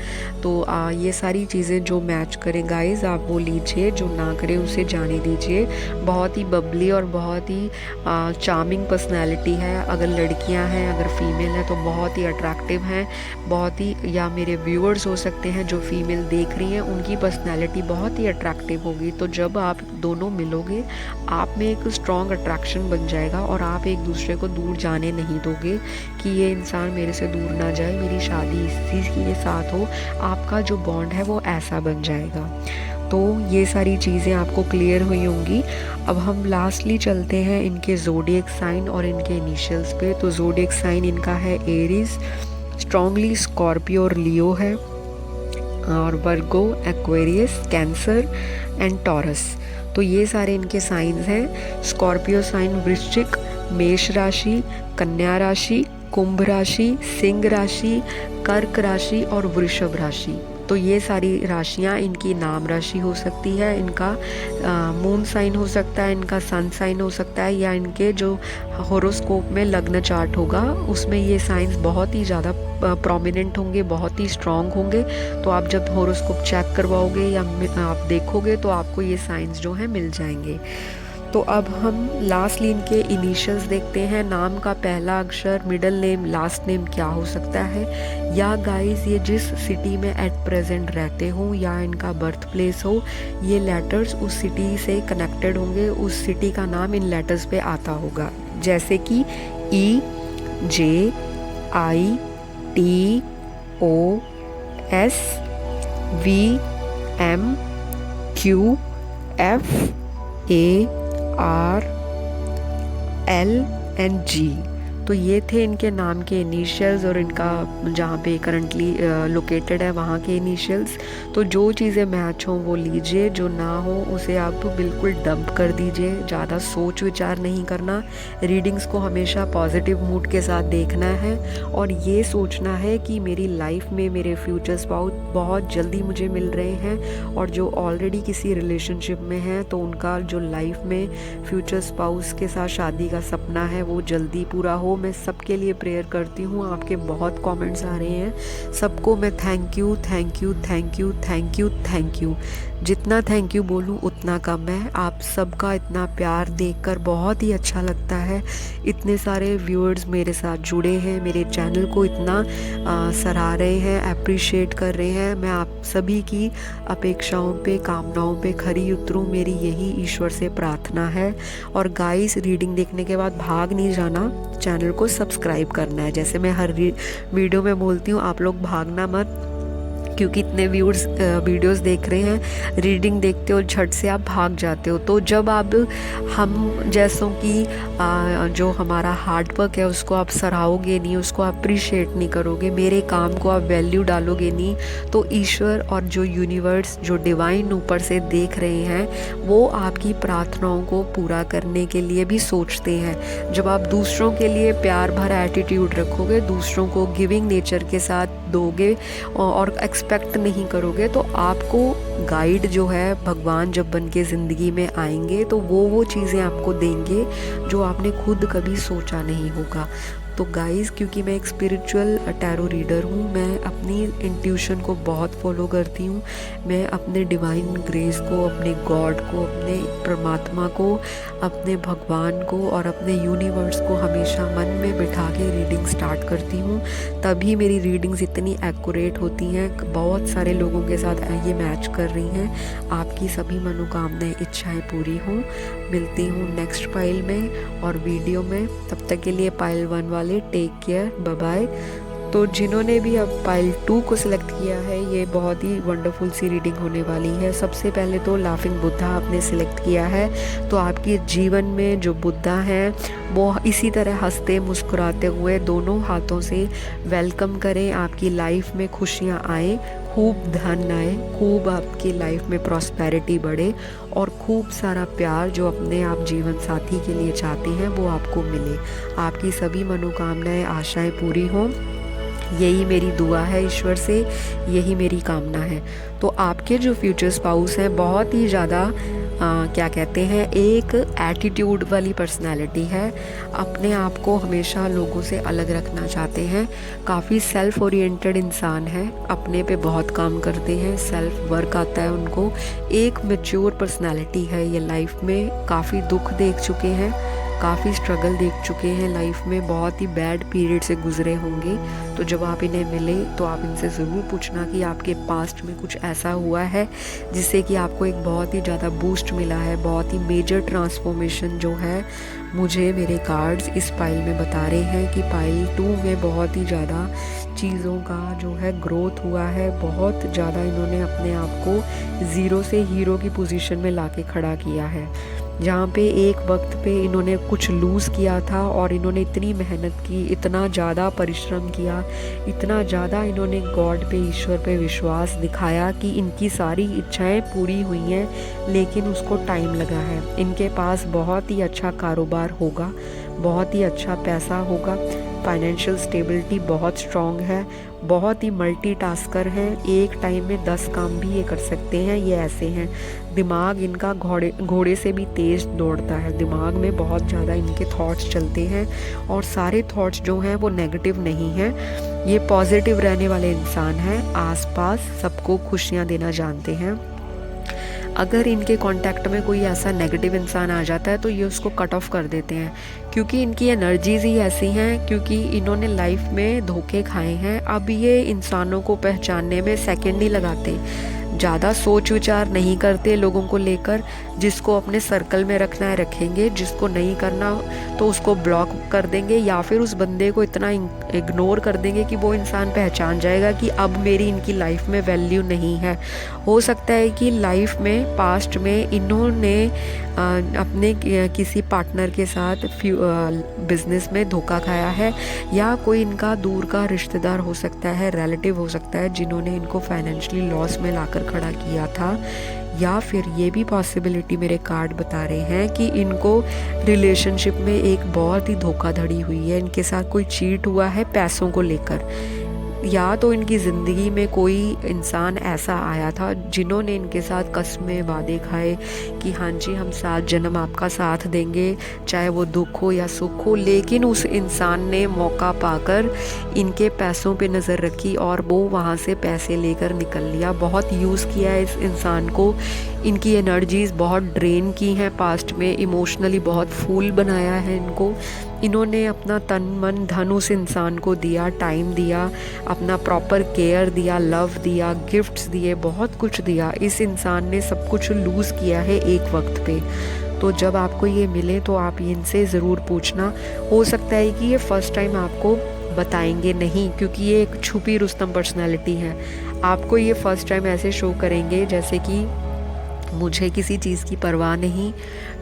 तो ये सारी चीज़ें जो मैच करें गाइस आप वो लीजिए, जो ना करें उसे जाने दीजिए। बहुत ही बबली और बहुत ही चार्मिंग पर्सनैलिटी है। अगर लड़कियां हैं, अगर फीमेल हैं तो बहुत ही अट्रैक्टिव हैं, बहुत ही, या मेरे व्यूअर्स हो सकते हैं जो फीमेल देख रही हैं उनकी पर्सनैलिटी बहुत ही अट्रैक्टिव होगी। तो जब आप दोनों मिलोगे आप में एक स्ट्रॉन्ग अट्रैक्शन बन जाएगा और आप एक दूसरे को दूर जाने नहीं दोगे कि ये इंसान मेरे से दूर ना जाए, मेरी शादी इसी के साथ हो। आपका जो बॉन्ड है वो ऐसा बन जाएगा। तो ये सारी चीज़ें आपको क्लियर हुई होंगी। अब हम लास्टली चलते हैं इनके ज़ोडिएक साइन और इनके इनिशियल्स पे। तो ज़ोडिएक साइन इनका है एरीज, स्ट्रॉन्गली स्कॉर्पियो और लियो है, और वर्गो, एक्वेरियस, कैंसर एंड टॉरस। तो ये सारे इनके साइंस हैं। स्कॉर्पियो साइन वृश्चिक, मेष राशि, कन्या राशि, कुंभ राशि, सिंह राशि, कर्क राशि और वृषभ राशि। तो ये सारी राशियाँ इनकी नाम राशि हो सकती है, इनका मून साइन हो सकता है, इनका सन साइन हो सकता है, या इनके जो होरोस्कोप में लग्न चार्ट होगा उसमें ये साइंस बहुत ही ज़्यादा प्रोमिनेंट होंगे, बहुत ही स्ट्रॉन्ग होंगे। तो आप जब होरोस्कोप चेक करवाओगे या आप देखोगे तो आपको ये साइंस जो है मिल जाएंगे। तो अब हम लास्टली इनके इनिशियल्स देखते हैं। नाम का पहला अक्षर, मिडिल नेम, लास्ट नेम क्या हो सकता है, या गाइस ये जिस सिटी में एट प्रेजेंट रहते हो या इनका बर्थ प्लेस हो, ये लेटर्स उस सिटी से कनेक्टेड होंगे, उस सिटी का नाम इन लेटर्स पे आता होगा। जैसे कि E, J, I, T, O, S, V, M, Q, F, A, R, L and G. तो ये थे इनके नाम के इनिशियल्स और इनका जहाँ पे करंटली लोकेटेड है वहाँ के इनिशियल्स। तो जो चीज़ें मैच हों वो लीजिए, जो ना हो उसे आप बिल्कुल डंप कर दीजिए। ज़्यादा सोच विचार नहीं करना। रीडिंग्स को हमेशा पॉजिटिव मूड के साथ देखना है और ये सोचना है कि मेरी लाइफ में मेरे फ्यूचर स्पाउस बहुत जल्दी मुझे मिल रहे हैं, और जो ऑलरेडी किसी रिलेशनशिप में हैं तो उनका जो लाइफ में फ्यूचर स्पाउस के साथ शादी का सपना है वो जल्दी पूरा हो। मैं सबके लिए प्रेयर करती हूँ। आपके बहुत कमेंट्स आ रहे हैं, सबको मैं thank you thank you thank you thank you thank you, जितना थैंक यू बोलूँ उतना कम है। आप सबका इतना प्यार देखकर बहुत ही अच्छा लगता है। इतने सारे व्यूअर्स मेरे साथ जुड़े हैं, मेरे चैनल को इतना सराह रहे हैं, अप्रिशिएट कर रहे हैं। मैं आप सभी की अपेक्षाओं पे, कामनाओं पे खरी उतरूँ, मेरी यही ईश्वर से प्रार्थना है। और गाइस, रीडिंग देखने के बाद भाग नहीं जाना, चैनल को सब्सक्राइब करना है। जैसे मैं हर वीडियो में बोलती हूँ, आप लोग भागना मत, क्योंकि इतने वीडियोस देख रहे हैं, रीडिंग देखते हो झट से आप भाग जाते हो। तो जब आप हम जैसों की जो हमारा हार्ड वर्क है उसको आप सराहोगे नहीं, उसको अप्रिशिएट नहीं करोगे, मेरे काम को आप वैल्यू डालोगे नहीं, तो ईश्वर और जो यूनिवर्स, जो डिवाइन ऊपर से देख रहे हैं, वो आपकी प्रार्थनाओं को पूरा करने के लिए भी सोचते हैं। जब आप दूसरों के लिए प्यार भरा एटीट्यूड रखोगे, दूसरों को गिविंग नेचर के साथ दोगे और एक्सपेक्ट नहीं करोगे, तो आपको गाइड जो है भगवान जब बन के ज़िंदगी में आएंगे तो वो चीज़ें आपको देंगे जो आपने खुद कभी सोचा नहीं होगा। तो गाइस, क्योंकि मैं एक स्पिरिचुअल टैरो रीडर हूँ, मैं अपनी इंट्यूशन को बहुत फॉलो करती हूँ। मैं अपने डिवाइन ग्रेस को, अपने गॉड को, अपने परमात्मा को, अपने भगवान को और अपने यूनिवर्स को हमेशा मन में बिठा के रीडिंग स्टार्ट करती हूँ, तभी मेरी रीडिंग्स इतनी एक्यूरेट होती हैं। बहुत सारे लोगों के साथ ये मैच कर रही हैं। आपकी सभी मनोकामनाएं, इच्छाएं पूरी हों। मिलती हूँ नेक्स्ट पाइल में और वीडियो में। तब तक के लिए पाइल 1 वाले टेक केयर, बाय बाय। तो जिन्होंने भी अब पाइल 2 को सिलेक्ट किया है, ये बहुत ही वंडरफुल सी रीडिंग होने वाली है। सबसे पहले तो लाफिंग बुद्धा आपने सिलेक्ट किया है, तो आपके जीवन में जो बुद्धा हैं वो इसी तरह हंसते मुस्कुराते हुए दोनों हाथों से वेलकम करें। आपकी लाइफ में खुशियाँ आए, खूब धन आए, खूब आपकी लाइफ में प्रॉस्पेरिटी बढ़े और खूब सारा प्यार जो अपने आप जीवन साथी के लिए चाहते हैं वो आपको मिले। आपकी सभी मनोकामनाएं, आशाएं पूरी हों, यही मेरी दुआ है ईश्वर से, यही मेरी कामना है। तो आपके जो फ्यूचर स्पाउस हैं बहुत ही ज़्यादा क्या कहते हैं, एक एटीट्यूड वाली पर्सनैलिटी है, अपने आप को हमेशा लोगों से अलग रखना चाहते हैं, काफ़ी सेल्फ ओरिएंटेड इंसान है, अपने पे बहुत काम करते हैं, सेल्फ वर्क आता है उनको। एक मैच्योर पर्सनैलिटी है ये, लाइफ में काफ़ी दुख देख चुके हैं, काफ़ी स्ट्रगल देख चुके हैं लाइफ में, बहुत ही बैड पीरियड से गुजरे होंगे। तो जब आप इन्हें मिले तो आप इनसे ज़रूर पूछना कि आपके पास्ट में कुछ ऐसा हुआ है जिससे कि आपको एक बहुत ही ज़्यादा बूस्ट मिला है, बहुत ही मेजर ट्रांसफॉर्मेशन जो है। मुझे मेरे कार्ड्स इस पाइल में बता रहे हैं कि पाइल 2 में बहुत ही ज़्यादा चीज़ों का जो है ग्रोथ हुआ है, बहुत ज़्यादा इन्होंने अपने आप को ज़ीरो से हीरो की पोजीशन में लाके खड़ा किया है। जहाँ पे एक वक्त पे इन्होंने कुछ लूज़ किया था और इन्होंने इतनी मेहनत की, इतना ज़्यादा परिश्रम किया, इतना ज़्यादा इन्होंने गॉड पे, ईश्वर पे विश्वास दिखाया कि इनकी सारी इच्छाएं पूरी हुई हैं, लेकिन उसको टाइम लगा है। इनके पास बहुत ही अच्छा कारोबार होगा, बहुत ही अच्छा पैसा होगा, फाइनेंशियल स्टेबिलिटी बहुत स्ट्रॉन्ग है, बहुत ही मल्टीटास्कर हैं, एक टाइम में 10 काम भी ये कर सकते हैं। ये ऐसे हैं, दिमाग इनका घोड़े से भी तेज़ दौड़ता है, दिमाग में बहुत ज़्यादा इनके थॉट्स चलते हैं और सारे थॉट्स जो हैं वो नेगेटिव नहीं हैं, ये पॉजिटिव रहने वाले इंसान हैं, आसपास सबको खुशियाँ देना जानते हैं। अगर इनके कांटेक्ट में कोई ऐसा नेगेटिव इंसान आ जाता है तो ये उसको कट ऑफ कर देते हैं, क्योंकि इनकी एनर्जीज ही ऐसी हैं, क्योंकि इन्होंने लाइफ में धोखे खाए हैं। अब ये इंसानों को पहचानने में सेकंड नहीं लगाते, ज़्यादा सोच विचार नहीं करते लोगों को लेकर, जिसको अपने सर्कल में रखना है रखेंगे, जिसको नहीं करना तो उसको ब्लॉक कर देंगे, या फिर उस बंदे को इतना इग्नोर कर देंगे कि वो इंसान पहचान जाएगा कि अब मेरी इनकी लाइफ में वैल्यू नहीं है। हो सकता है कि लाइफ में, पास्ट में इन्होंने अपने किसी पार्टनर के साथ बिजनेस में धोखा खाया है, या कोई इनका दूर का रिश्तेदार हो सकता है, रिलेटिव हो सकता है, जिन्होंने इनको फाइनेंशियली लॉस में लाकर खड़ा किया था, या फिर ये भी पॉसिबिलिटी मेरे कार्ड बता रहे हैं कि इनको रिलेशनशिप में एक बहुत ही धोखाधड़ी हुई है, इनके साथ कोई चीट हुआ है पैसों को लेकर। या तो इनकी ज़िंदगी में कोई इंसान ऐसा आया था जिन्होंने इनके साथ कस्में वादे खाए कि हाँ जी हम 7 जन्म आपका साथ देंगे, चाहे वो दुख हो या सुख हो, लेकिन उस इंसान ने मौका पाकर इनके पैसों पे नज़र रखी और वो वहाँ से पैसे लेकर निकल लिया। बहुत यूज़ किया है इस इंसान को, इनकी एनर्जीज़ बहुत ड्रेन की हैं पास्ट में, इमोशनली बहुत फूल बनाया है इनको। इन्होंने अपना तन मन धन उस इंसान को दिया, टाइम दिया, अपना प्रॉपर केयर दिया, लव दिया, गिफ्ट्स दिए, बहुत कुछ दिया। इस इंसान ने सब कुछ लूज़ किया है एक वक्त पे। तो जब आपको ये मिले तो आप इनसे ज़रूर पूछना। हो सकता है कि ये फ़र्स्ट टाइम आपको बताएंगे नहीं, क्योंकि ये एक छुपी रुस्तम पर्सनैलिटी है। आपको ये फ़र्स्ट टाइम ऐसे शो करेंगे जैसे कि मुझे किसी चीज़ की परवाह नहीं,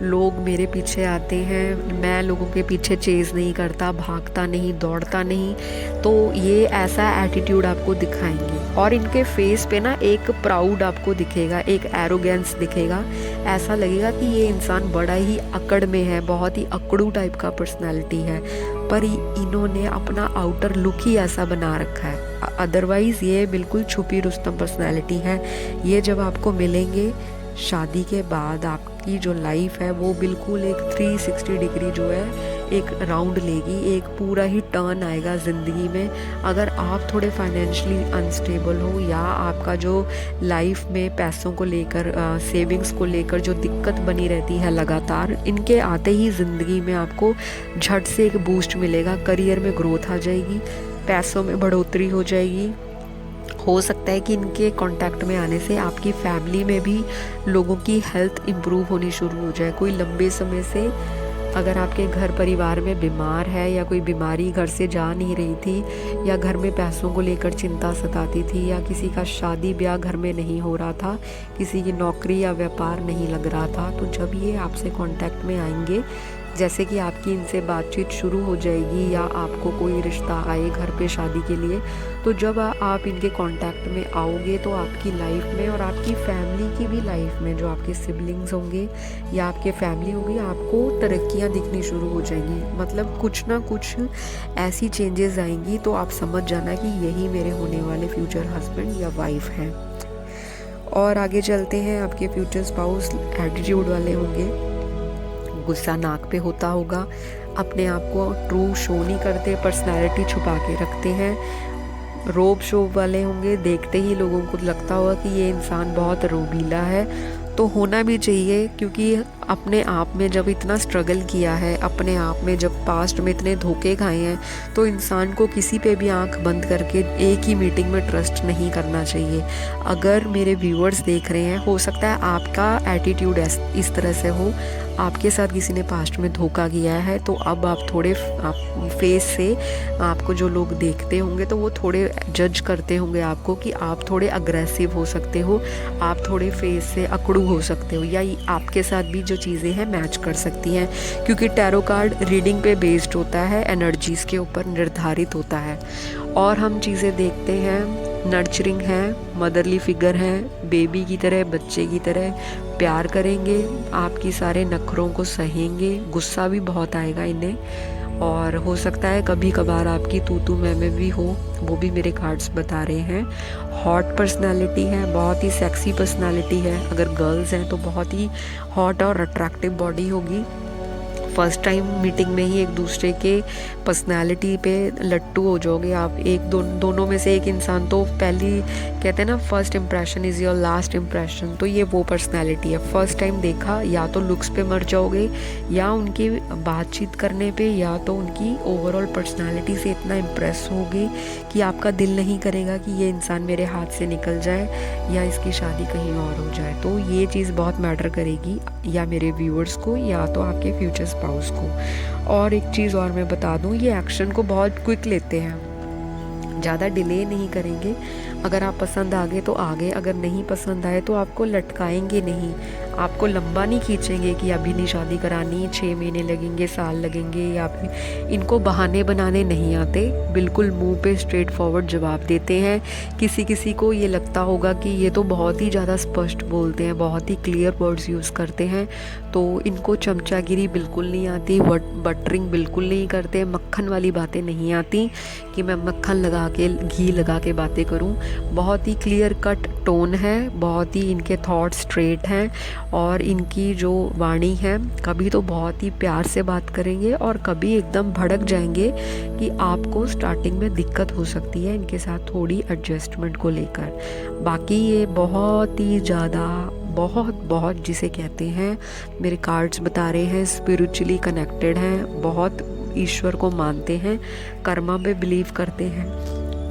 लोग मेरे पीछे आते हैं, मैं लोगों के पीछे चेज़ नहीं करता, भागता नहीं, दौड़ता नहीं। तो ये ऐसा एटीट्यूड आपको दिखाएंगे और इनके फेस पे ना एक प्राउड आपको दिखेगा, एक एरोगेंस दिखेगा। ऐसा लगेगा कि ये इंसान बड़ा ही अकड़ में है, बहुत ही अकड़ू टाइप का पर्सनैलिटी है, पर इन्होंने अपना आउटर लुक ही ऐसा बना रखा है। अदरवाइज़ ये बिल्कुल छुपी रुस्तम पर्सनैलिटी है। ये जब आपको मिलेंगे शादी के बाद आपकी जो लाइफ है वो बिल्कुल एक 360 डिग्री जो है एक राउंड लेगी, एक पूरा ही टर्न आएगा ज़िंदगी में। अगर आप थोड़े फाइनेंशियली अनस्टेबल हो या आपका जो लाइफ में पैसों को लेकर सेविंग्स को लेकर जो दिक्कत बनी रहती है लगातार, इनके आते ही ज़िंदगी में आपको झट से एक बूस्ट मिलेगा, करियर में ग्रोथ आ जाएगी, पैसों में बढ़ोतरी हो जाएगी। हो सकता है कि इनके कांटेक्ट में आने से आपकी फैमिली में भी लोगों की हेल्थ इम्प्रूव होनी शुरू हो जाए। कोई लंबे समय से अगर आपके घर परिवार में बीमार है या कोई बीमारी घर से जा नहीं रही थी या घर में पैसों को लेकर चिंता सताती थी या किसी का शादी ब्याह घर में नहीं हो रहा था, किसी की नौकरी या व्यापार नहीं लग रहा था, तो जब ये आपसे कांटेक्ट में आएंगे, जैसे कि आपकी इनसे बातचीत शुरू हो जाएगी या आपको कोई रिश्ता आए घर पे शादी के लिए, तो जब आप इनके कांटेक्ट में आओगे तो आपकी लाइफ में और आपकी फैमिली की भी लाइफ में, जो आपके सिबलिंग्स होंगे या आपके फैमिली होगी, आपको तरक्कियां दिखनी शुरू हो जाएंगी। मतलब कुछ ना कुछ ऐसी चेंजेस आएंगी तो आप समझ जाना कि यही मेरे होने वाले फ्यूचर हस्बैंड या वाइफ हैं। और आगे चलते हैं। आपके फ्यूचर स्पाउस एटीट्यूड वाले होंगे, गुस्सा नाक पे होता होगा, अपने आप को ट्रू शो नहीं करते, पर्सनैलिटी छुपा के रखते हैं, रोब शो वाले होंगे, देखते ही लोगों को लगता होगा कि ये इंसान बहुत रोबीला है। तो होना भी चाहिए, क्योंकि अपने आप में जब इतना स्ट्रगल किया है, अपने आप में जब पास्ट में इतने धोखे खाए हैं, तो इंसान को किसी पे भी आंख बंद करके एक ही मीटिंग में ट्रस्ट नहीं करना चाहिए। अगर मेरे व्यूअर्स देख रहे हैं, हो सकता है आपका एटीट्यूड इस तरह से हो, आपके साथ किसी ने पास्ट में धोखा किया है, तो अब आप थोड़े फेस से आपको जो लोग देखते होंगे तो वो थोड़े जज करते होंगे आपको कि आप थोड़े अग्रेसिव हो सकते हो, आप थोड़े फेस से अकड़ू हो सकते हो, या आपके साथ भी जो चीज़ें हैं मैच कर सकती हैं, क्योंकि टैरो कार्ड रीडिंग पे बेस्ड होता है, एनर्जीज़ के ऊपर निर्धारित होता है। और हम चीज़ें देखते हैं, नर्चरिंग है, मदरली फिगर हैं, बेबी की तरह, बच्चे की तरह प्यार करेंगे, आपकी सारे नखरों को सहेंगे, गुस्सा भी बहुत आएगा इन्हें, और हो सकता है कभी कभार आपकी तू मैं भी हो, वो भी मेरे कार्ड्स बता रहे हैं। हॉट पर्सनालिटी है, बहुत ही सेक्सी पर्सनालिटी है, अगर गर्ल्स हैं तो बहुत ही हॉट और अट्रैक्टिव बॉडी होगी। फर्स्ट टाइम मीटिंग में ही एक दूसरे के पर्सनालिटी पे लट्टू हो जाओगे आप। दोनों में से एक इंसान तो पहली कहते हैं ना, first impression is your last impression, तो ये वो पर्सनालिटी है। फर्स्ट टाइम देखा, या तो लुक्स पे मर जाओगे, या उनकी बातचीत करने पे, या तो उनकी ओवरऑल पर्सनालिटी से इतना इम्प्रेस होगे कि आपका दिल नहीं करेगा कि ये इंसान मेरे हाथ से निकल जाए या इसकी शादी कहीं और हो जाए। तो ये चीज़ बहुत मैटर करेगी, या मेरे व्यूअर्स को या तो आपके फ्यूचर स्पाउस को। और एक चीज़ और मैं बता दूं, ये एक्शन को बहुत क्विक लेते हैं, ज़्यादा डिले नहीं करेंगे। अगर आप पसंद आ गए तो आ गए, अगर नहीं पसंद आए तो आपको लटकाएंगे नहीं, आपको लंबा नहीं खींचेंगे कि अभी नहीं शादी करानी, 6 महीने लगेंगे, साल लगेंगे, या फिर इनको बहाने बनाने नहीं आते, बिल्कुल मुंह पे स्ट्रेट फॉरवर्ड जवाब देते हैं। किसी किसी को ये लगता होगा कि ये तो बहुत ही ज़्यादा स्पष्ट बोलते हैं, बहुत ही क्लियर वर्ड्स यूज़ करते हैं, तो इनको चमचागिरी बिल्कुल नहीं आती, बटरिंग बिल्कुल नहीं करते, मक्खन वाली बातें नहीं आती कि मैं मक्खन लगा के, घी लगा के बातें करूं। बहुत ही क्लियर कट टोन है, बहुत ही इनके थॉट्स स्ट्रेट हैं, और इनकी जो वाणी है, कभी तो बहुत ही प्यार से बात करेंगे और कभी एकदम भड़क जाएंगे कि आपको स्टार्टिंग में दिक्कत हो सकती है इनके साथ थोड़ी एडजस्टमेंट को लेकर। बाकी ये बहुत ही ज़्यादा, बहुत जिसे कहते हैं, मेरे कार्ड्स बता रहे हैं, स्पिरिचुअली कनेक्टेड हैं, बहुत ईश्वर को मानते हैं, कर्मा पे बिलीव करते हैं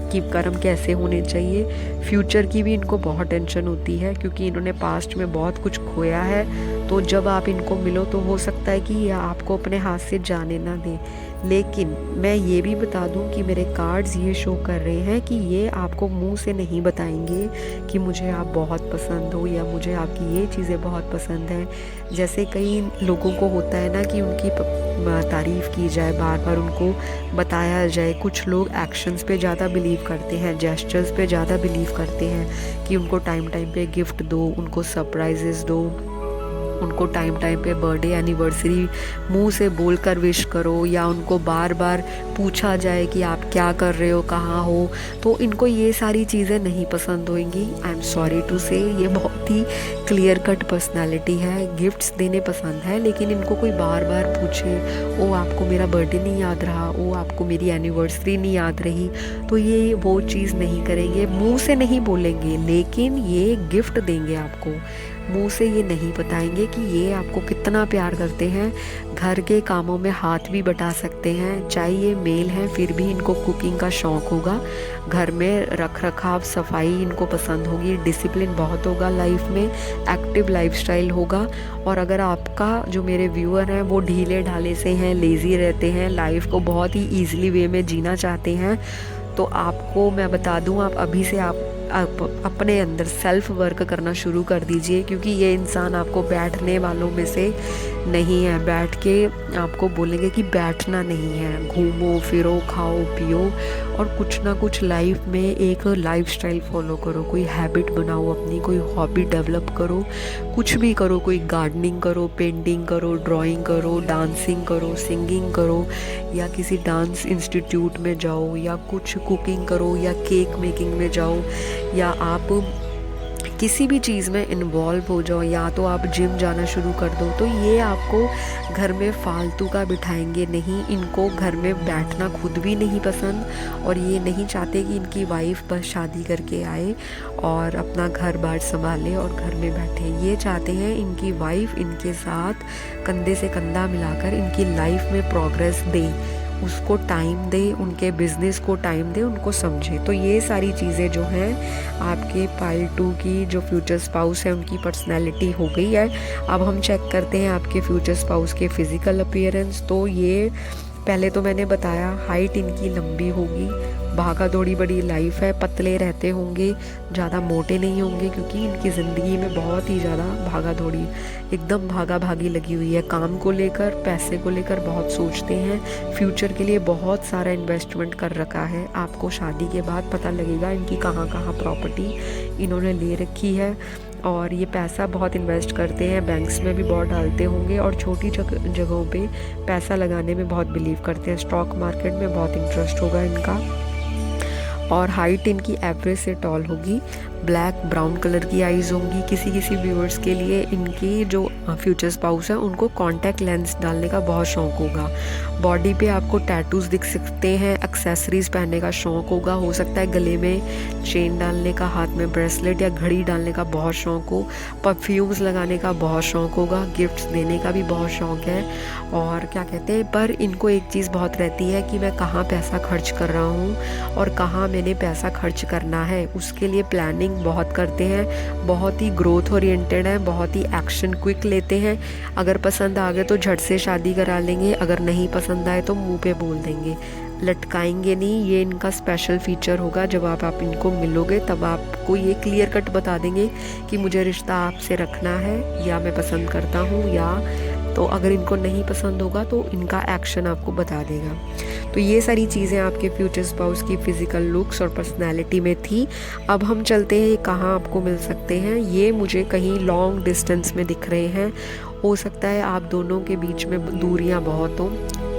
कि कर्म कैसे होने चाहिए। फ्यूचर की भी इनको बहुत टेंशन होती है क्योंकि इन्होंने पास्ट में बहुत कुछ खोया है, तो जब आप इनको मिलो तो हो सकता है कि ये आपको अपने हाथ से जाने ना दें। लेकिन मैं ये भी बता दूं कि मेरे कार्ड्स ये शो कर रहे हैं कि ये आपको मुंह से नहीं बताएंगे कि मुझे आप बहुत पसंद हो या मुझे आपकी ये चीज़ें बहुत पसंद हैं। जैसे कई लोगों को होता है ना कि उनकी तारीफ़ की जाए, बार बार उनको बताया जाए। कुछ लोग एक्शंस पे ज़्यादा बिलीव करते हैं, जेस्चर्स पे ज़्यादा बिलीव करते हैं कि उनको टाइम टाइम पे गिफ्ट दो, उनको सरप्राइजेस दो, उनको टाइम टाइम पे बर्थडे एनिवर्सरी मुंह से बोलकर विश करो, या उनको बार बार पूछा जाए कि आप क्या कर रहे हो, कहाँ हो। तो इनको ये सारी चीज़ें नहीं पसंद होंगी। आई एम सॉरी टू से, ये बहुत ही क्लियर कट पर्सनालिटी है। गिफ्ट्स देने पसंद है, लेकिन इनको कोई बार बार पूछे, ओ आपको मेरा बर्थडे नहीं याद रहा, ओ आपको मेरी एनिवर्सरी नहीं याद रही, तो ये वो चीज़ नहीं करेंगे। मुंह से नहीं बोलेंगे, लेकिन ये गिफ्ट देंगे आपको। मुंह से ये नहीं बताएंगे कि ये आपको कितना प्यार करते हैं। घर के कामों में हाथ भी बटा सकते हैं। चाहे ये मेल हैं, फिर भी इनको कुकिंग का शौक़ होगा। घर में रख रखाव, सफाई इनको पसंद होगी। डिसिप्लिन बहुत होगा लाइफ में, एक्टिव लाइफस्टाइल होगा। और अगर आपका जो मेरे व्यूअर हैं वो ढीले ढाले से हैं, लेज़ी रहते हैं, लाइफ को बहुत ही ईजिली वे में जीना चाहते हैं, तो आपको मैं बता दूं, आप अभी से आप अपने अंदर सेल्फ वर्क करना शुरू कर दीजिए, क्योंकि ये इंसान आपको बैठने वालों में से नहीं है। बैठ के आपको बोलेंगे कि बैठना नहीं है, घूमो फिरो, खाओ पियो, और कुछ ना कुछ लाइफ में एक लाइफस्टाइल फॉलो करो। कोई हैबिट बनाओ अपनी, कोई हॉबी डेवलप करो, कुछ भी करो। कोई गार्डनिंग करो, पेंटिंग करो, ड्राइंग करो, डांसिंग करो, सिंगिंग करो, या किसी डांस इंस्टीट्यूट में जाओ, या कुछ कुकिंग करो, या केक मेकिंग में जाओ, या आप किसी भी चीज़ में इन्वॉल्व हो जाओ, या तो आप जिम जाना शुरू कर दो। तो ये आपको घर में फालतू का बिठाएंगे नहीं। इनको घर में बैठना खुद भी नहीं पसंद, और ये नहीं चाहते कि इनकी वाइफ बस शादी करके आए और अपना घर बार संभाले और घर में बैठे। ये चाहते हैं इनकी वाइफ इनके साथ कंधे से कंधा मिलाकर इनकी लाइफ में प्रोग्रेस दे, उसको टाइम दे, उनके बिजनेस को टाइम दे, उनको समझे। तो ये सारी चीज़ें जो हैं आपके पाइल 2 की जो फ्यूचर स्पाउस है उनकी पर्सनैलिटी हो गई है। अब हम चेक करते हैं आपके फ्यूचर स्पाउस के फिज़िकल अपीयरेंस। तो ये पहले तो मैंने बताया, हाइट इनकी लंबी होगी, भागा दौड़ी बड़ी लाइफ है, पतले रहते होंगे, ज़्यादा मोटे नहीं होंगे, क्योंकि इनकी ज़िंदगी में बहुत ही ज़्यादा भागा दौड़ी, एकदम भागा भागी लगी हुई है। काम को लेकर, पैसे को लेकर बहुत सोचते हैं, फ्यूचर के लिए बहुत सारा इन्वेस्टमेंट कर रखा है। आपको शादी के बाद पता लगेगा इनकी कहाँ कहाँ प्रॉपर्टी इन्होंने ले रखी है, और ये पैसा बहुत इन्वेस्ट करते हैं, बैंक्स में भी बहुत डालते होंगे, और छोटी जगहों पे पैसा लगाने में बहुत बिलीव करते हैं। स्टॉक मार्केट में बहुत इंटरेस्ट होगा इनका। और हाइट इनकी एवरेज से टॉल होगी, ब्लैक ब्राउन कलर की आईज होंगी। किसी किसी व्यूअर्स के लिए इनकी जो फ्यूचर स्पाउस है उनको कॉन्टैक्ट लेंस डालने का बहुत शौक होगा। बॉडी पे आपको टैटूज दिख सकते हैं, एक्सेसरीज पहनने का शौक होगा, हो सकता है गले में चेन डालने का, हाथ में ब्रेसलेट या घड़ी डालने का बहुत शौक हो, परफ्यूम्स लगाने का बहुत शौक होगा, गिफ्ट्स देने का भी बहुत शौक है। और क्या कहते हैं, पर इनको एक चीज़ बहुत रहती है कि मैं कहाँ पैसा खर्च कर रहा हूँ और कहाँ मैंने पैसा खर्च करना है, उसके लिए प्लानिंग बहुत करते हैं, बहुत ही ग्रोथ ओरिएंटेड है, बहुत ही एक्शन क्विक लेते हैं। अगर पसंद आ गए तो झट से शादी करा लेंगे, अगर नहीं पसंद आए तो मुंह पे बोल देंगे। लटकाएंगे नहीं, ये इनका स्पेशल फीचर होगा। जब आप इनको मिलोगे तब आपको ये क्लियर कट बता देंगे कि मुझे रिश्ता आपसे रखना है या मैं पसंद करता हूँ, या तो अगर इनको नहीं पसंद होगा तो इनका एक्शन आपको बता देगा। तो ये सारी चीज़ें आपके फ्यूचर स्पाउस की फ़िज़िकल लुक्स और पर्सनैलिटी में थी। अब हम चलते हैं कहाँ आपको मिल सकते हैं। ये मुझे कहीं लॉन्ग डिस्टेंस में दिख रहे हैं। हो सकता है आप दोनों के बीच में दूरियां बहुत हों,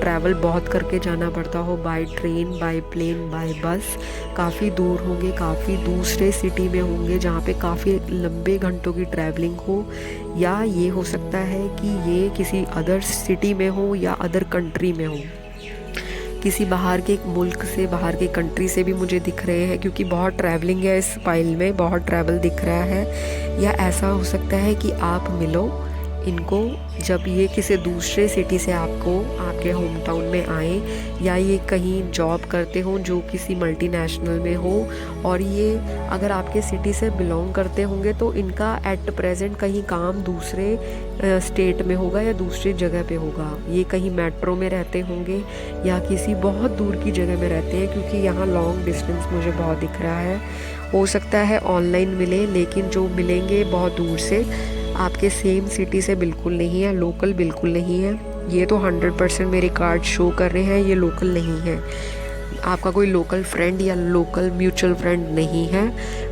ट्रैवल बहुत करके जाना पड़ता हो, by train, by plane, by bus. काफ़ी दूर होंगे, काफ़ी दूसरे सिटी में होंगे जहाँ पे काफ़ी लंबे घंटों की ट्रैवलिंग हो, या ये हो सकता है कि ये किसी अदर सिटी में हो या अदर कंट्री में हो, किसी बाहर के मुल्क से, बाहर के कंट्री से भी मुझे दिख रहे हैं, क्योंकि बहुत ट्रैवलिंग है इस फाइल में, बहुत ट्रैवल दिख रहा है। या ऐसा हो सकता है कि आप मिलो इनको जब ये किसी दूसरे सिटी से आपको आपके होम टाउन में आए, या ये कहीं जॉब करते हो जो किसी मल्टीनेशनल में हो, और ये अगर आपके सिटी से बिलोंग करते होंगे तो इनका एट प्रेजेंट कहीं काम दूसरे स्टेट में होगा या दूसरी जगह पे होगा। ये कहीं मेट्रो में रहते होंगे या किसी बहुत दूर की जगह में रहते हैं, क्योंकि यहाँ लॉन्ग डिस्टेंस मुझे बहुत दिख रहा है। हो सकता है ऑनलाइन मिले, लेकिन जो मिलेंगे बहुत दूर से, आपके सेम सिटी से बिल्कुल नहीं है, लोकल बिल्कुल नहीं है। ये तो 100% मेरे कार्ड शो कर रहे हैं ये लोकल नहीं है। आपका कोई लोकल फ्रेंड या लोकल म्यूचुअल फ्रेंड नहीं है।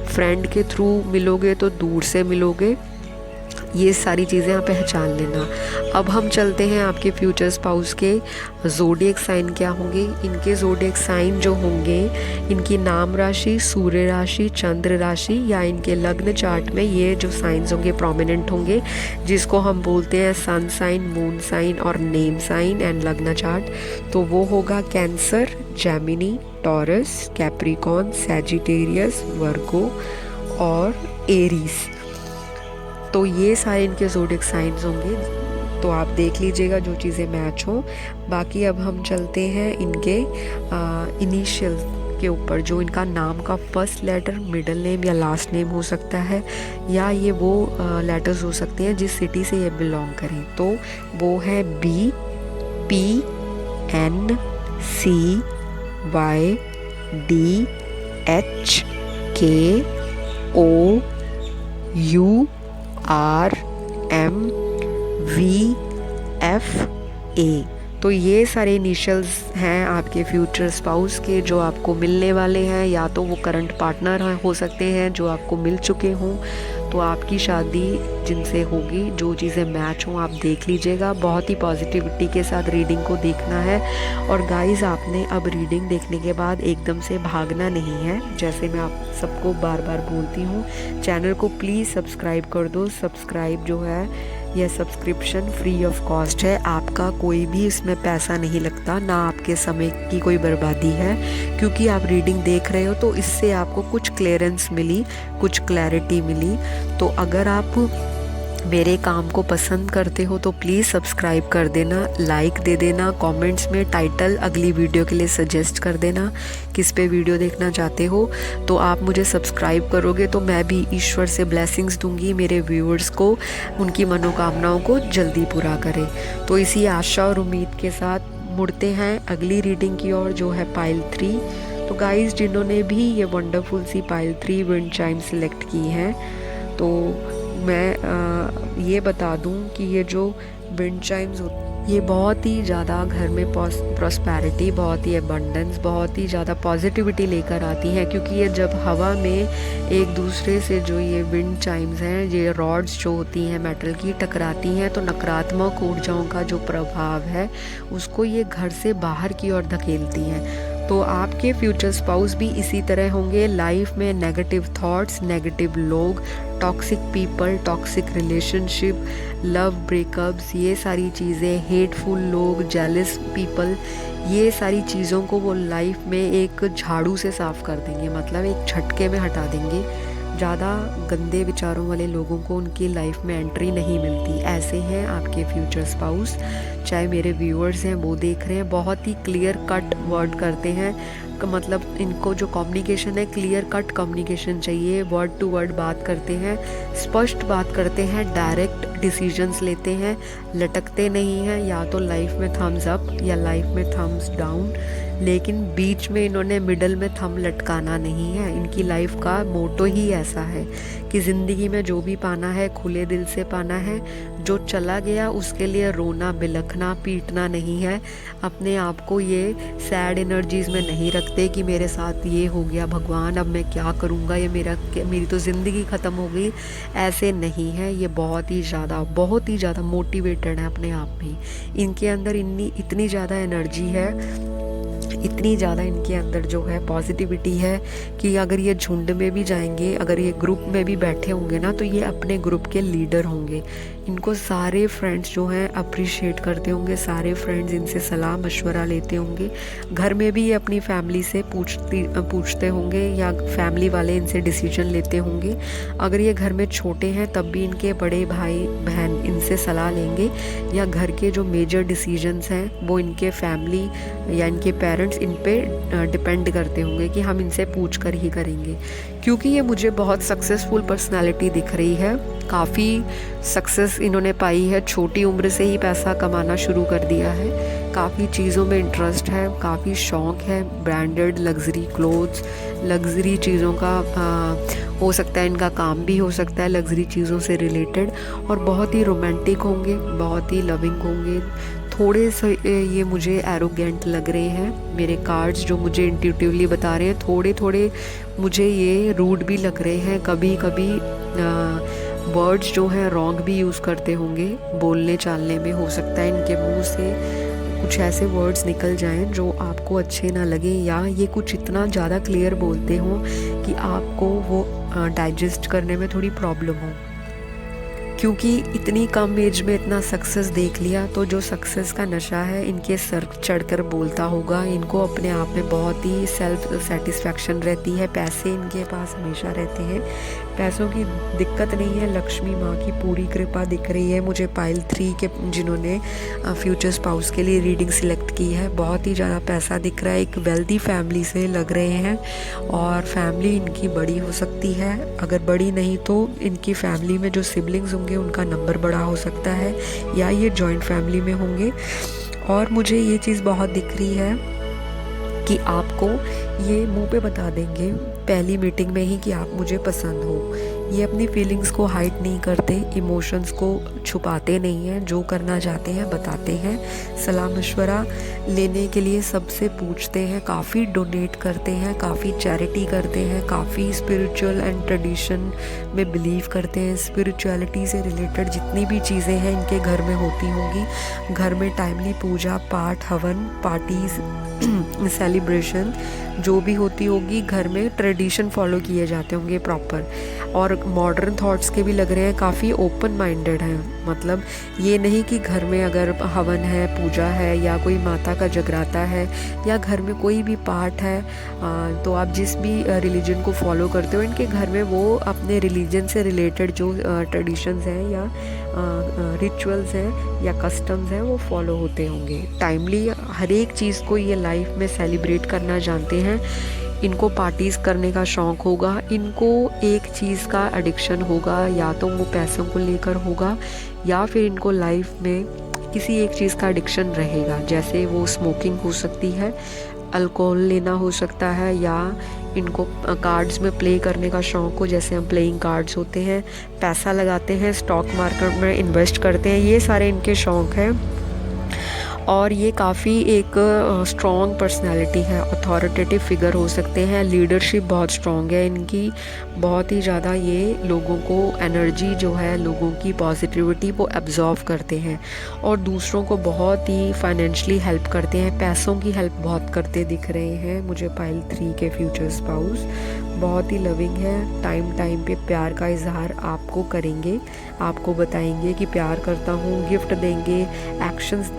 फ्रेंड के थ्रू मिलोगे तो दूर से मिलोगे, ये सारी चीज़ें आप पहचान लेना। अब हम चलते हैं आपके फ्यूचर स्पाउस के ज़ोडिएक साइन क्या होंगे। इनके ज़ोडिएक साइन जो होंगे, इनकी नाम राशि, सूर्य राशि, चंद्र राशि या इनके लग्न चार्ट में ये जो साइंस होंगे प्रोमिनेंट होंगे, जिसको हम बोलते हैं सन साइन, मून साइन और नेम साइन एंड लग्न चार्ट। तो वो होगा Cancer, Gemini, Taurus, Capricorn, Sagittarius, Virgo और एरीज। तो ये सारे इनके ज़ोडिएक साइंस होंगे, तो आप देख लीजिएगा जो चीज़ें मैच हो। बाकी अब हम चलते हैं इनके इनिशियल के ऊपर, जो इनका नाम का फर्स्ट लेटर, मिडिल नेम या लास्ट नेम हो सकता है, या ये वो लेटर्स हो सकते हैं जिस सिटी से ये बिलोंग करें। तो वो है B, P, N, C, Y, D, H, K, O, U, R, M, V, F, A। तो ये सारे इनिशियल्स हैं आपके फ्यूचर स्पाउस के जो आपको मिलने वाले हैं, या तो वो करंट पार्टनर हो सकते हैं जो आपको मिल चुके हों। तो आपकी शादी जिनसे होगी, जो चीज़ें मैच हों आप देख लीजिएगा। बहुत ही पॉजिटिविटी के साथ रीडिंग को देखना है। और गाइस, आपने अब रीडिंग देखने के बाद एकदम से भागना नहीं है। जैसे मैं आप सबको बार बार बोलती हूँ, चैनल को प्लीज़ सब्सक्राइब कर दो। सब्सक्राइब जो है, यह सब्सक्रिप्शन फ्री ऑफ कॉस्ट है, आपका कोई भी इसमें पैसा नहीं लगता, ना आपके समय की कोई बर्बादी है, क्योंकि आप रीडिंग देख रहे हो तो इससे आपको कुछ क्लियरेंस मिली, कुछ क्लैरिटी मिली। तो अगर आप मेरे काम को पसंद करते हो तो प्लीज़ सब्सक्राइब कर देना, लाइक दे देना, कमेंट्स में टाइटल अगली वीडियो के लिए सजेस्ट कर देना, किस पे वीडियो देखना चाहते हो। तो आप मुझे सब्सक्राइब करोगे तो मैं भी ईश्वर से ब्लेसिंग्स दूंगी मेरे व्यूअर्स को, उनकी मनोकामनाओं को जल्दी पूरा करें। तो इसी आशा और उम्मीद के साथ मुड़ते हैं अगली रीडिंग की ओर, जो है पाइल 3। तो गाइस, जिन्होंने भी ये वंडरफुल सी पाइल 3 विंड चाइम सेलेक्ट की हैं, तो मैं ये बता दूं कि ये जो विंड चाइम्स ये बहुत ही ज़्यादा घर में प्रॉस्पेरिटी, बहुत ही एबंडेंस, बहुत ही ज़्यादा पॉजिटिविटी लेकर आती हैं, क्योंकि ये जब हवा में एक दूसरे से जो ये विंड चाइम्स हैं, ये रॉड्स जो होती हैं मेटल की, टकराती हैं, तो नकारात्मक ऊर्जाओं का जो प्रभाव है उसको ये घर से बाहर की ओर धकेलती हैं। तो आपके फ्यूचर स्पाउस भी इसी तरह होंगे। लाइफ में नेगेटिव थॉट्स, नेगेटिव लोग, toxic people, toxic relationship, love breakups, ये सारी चीज़ें, हेटफुल लोग, जेलस पीपल, ये सारी चीज़ों को वो लाइफ में एक झाड़ू से साफ़ कर देंगे, मतलब एक झटके में हटा देंगे। ज़्यादा गंदे विचारों वाले लोगों को उनकी लाइफ में एंट्री नहीं मिलती। ऐसे हैं आपके फ्यूचर स्पाउस। चाहे मेरे व्यूअर्स हैं वो देख रहे हैं, बहुत ही क्लियर कट वर्ड करते हैं, मतलब इनको जो कम्युनिकेशन है, क्लियर कट कम्युनिकेशन चाहिए, वर्ड टू वर्ड बात करते हैं, स्पष्ट बात करते हैं, डायरेक्ट डिसीजंस लेते हैं, लटकते नहीं हैं, या तो लाइफ में थम्स अप या लाइफ में थम्स डाउन, लेकिन बीच में इन्होंने मिडल में थंब लटकाना नहीं है। इनकी लाइफ का मोटो ही ऐसा है कि ज़िंदगी में जो भी पाना है खुले दिल से पाना है। जो चला गया उसके लिए रोना, बिलखना, पीटना नहीं है। अपने आप को ये सैड एनर्जीज़ में नहीं रखते कि मेरे साथ ये हो गया, भगवान अब मैं क्या करूँगा, ये मेरी तो ज़िंदगी ख़त्म हो गई। ऐसे नहीं है। ये बहुत ही ज़्यादा मोटिवेटेड है अपने आप में। इनके अंदर इतनी ज़्यादा एनर्जी है, इतनी ज़्यादा इनके अंदर जो है पॉजिटिविटी है कि अगर ये झुंड में भी जाएंगे, अगर ये ग्रुप में भी बैठे होंगे ना, तो ये अपने ग्रुप के लीडर होंगे। इनको सारे फ्रेंड्स जो हैं अप्रिशिएट करते होंगे, सारे फ्रेंड्स इनसे सलाह मशवरा लेते होंगे। घर में भी ये अपनी फैमिली से पूछते होंगे या फैमिली वाले इनसे डिसीजन लेते होंगे। अगर ये घर में छोटे हैं तब भी इनके बड़े भाई बहन इनसे सलाह लेंगे, या घर के जो मेजर डिसीजंस हैं वो इनके फैमिली या इनके पेरेंट्स इन पे डिपेंड करते होंगे कि हम इनसे पूछ कर ही करेंगे। क्योंकि ये मुझे बहुत सक्सेसफुल पर्सनालिटी दिख रही है। काफ़ी सक्सेस इन्होंने पाई है, छोटी उम्र से ही पैसा कमाना शुरू कर दिया है। काफ़ी चीज़ों में इंटरेस्ट है, काफ़ी शौक़ है, ब्रांडेड लग्जरी क्लोथ्स, लग्जरी चीज़ों का हो सकता है इनका काम भी हो सकता है लग्जरी चीज़ों से रिलेटेड। और बहुत ही रोमांटिक होंगे, बहुत ही लविंग होंगे। थोड़े से ये मुझे एरोगेंट लग रहे हैं। मेरे कार्ड्स जो मुझे इंट्यूटिवली बता रहे हैं, थोड़े मुझे ये रूड भी लग रहे हैं। कभी कभी वर्ड्स जो हैं रॉन्ग भी यूज़ करते होंगे बोलने चालने में। हो सकता है इनके मुंह से कुछ ऐसे वर्ड्स निकल जाएं जो आपको अच्छे ना लगे, या ये कुछ इतना ज़्यादा क्लियर बोलते हों कि आपको वो डाइजेस्ट करने में थोड़ी प्रॉब्लम हो। क्योंकि इतनी कम एज में इतना सक्सेस देख लिया, तो जो सक्सेस का नशा है इनके सर चढ़कर बोलता होगा। इनको अपने आप में बहुत ही सेल्फ सेटिस्फैक्शन रहती है। पैसे इनके पास हमेशा रहते हैं, पैसों की दिक्कत नहीं है। लक्ष्मी माँ की पूरी कृपा दिख रही है मुझे पाइल 3 के, जिन्होंने फ्यूचर स्पाउस के लिए रीडिंग सिलेक्ट की है। बहुत ही ज़्यादा पैसा दिख रहा है, एक वेल्दी फैमिली से लग रहे हैं। और फैमिली इनकी बड़ी हो सकती है, अगर बड़ी नहीं तो इनकी फैमिली में जो सिबलिंग्स होंगे उनका नंबर बड़ा हो सकता है, या ये जॉइंट फैमिली में होंगे। और मुझे ये चीज़ बहुत दिख रही है कि आपको ये मुंह पे बता देंगे पहली मीटिंग में ही कि आप मुझे पसंद हो। ये अपनी फीलिंग्स को हाइड नहीं करते, इमोशंस को छुपाते नहीं हैं, जो करना चाहते हैं बताते हैं। सलाह मशवरा लेने के लिए सबसे पूछते हैं, काफ़ी डोनेट करते हैं, काफ़ी चैरिटी करते हैं, काफ़ी स्पिरिचुअल एंड ट्रेडिशन में बिलीव करते हैं। स्पिरिचुअलिटी से रिलेटेड जितनी भी चीज़ें हैं इनके घर में होती होंगी। घर में टाइमली पूजा पाठ, हवन, पार्टीज़, सेलिब्रेशन जो भी होती होगी, घर में ट्रेडिशन फॉलो किए जाते होंगे प्रॉपर। और मॉडर्न थॉट्स के भी लग रहे हैं, काफ़ी ओपन माइंडेड हैं। मतलब ये नहीं कि घर में अगर हवन है, पूजा है, या कोई माता का जगराता है, या घर में कोई भी पाठ है, तो आप जिस भी रिलीजन को फॉलो करते हो, इनके घर में वो अपने रिलीजन से रिलेटेड जो ट्रेडिशंस हैं या रिचुअल्स हैं या कस्टम्स हैं वो फॉलो होते होंगे। टाइमली हर एक चीज़ को ये लाइफ में सेलिब्रेट करना जानते हैं। इनको पार्टीज़ करने का शौक़ होगा। इनको एक चीज़ का एडिक्शन होगा, या तो वो पैसों को लेकर होगा, या फिर इनको लाइफ में किसी एक चीज़ का एडिक्शन रहेगा। जैसे वो स्मोकिंग हो सकती है, अल्कोहल लेना हो सकता है, या इनको कार्ड्स में प्ले करने का शौक़ हो, जैसे हम प्लेइंग कार्ड्स होते हैं, पैसा लगाते हैं, स्टॉक मार्केट में इन्वेस्ट करते हैं। ये सारे इनके शौक़ हैं। और ये काफ़ी एक स्ट्रॉन्ग पर्सनैलिटी है, अथॉरिटेटिव फिगर हो सकते हैं। लीडरशिप बहुत स्ट्रॉन्ग है इनकी, बहुत ही ज़्यादा ये लोगों को एनर्जी जो है, लोगों की पॉजिटिविटी वो एब्जॉर्व करते हैं, और दूसरों को बहुत ही फाइनेंशियली हेल्प करते हैं, पैसों की हेल्प बहुत करते दिख रहे हैं मुझे पाइल 3 के फ्यूचर स्पाउस। बहुत ही लविंग है, टाइम पे प्यार का इजहार आपको करेंगे, आपको बताएंगे कि प्यार करता हूँ, गिफ्ट देंगे, एक्शंस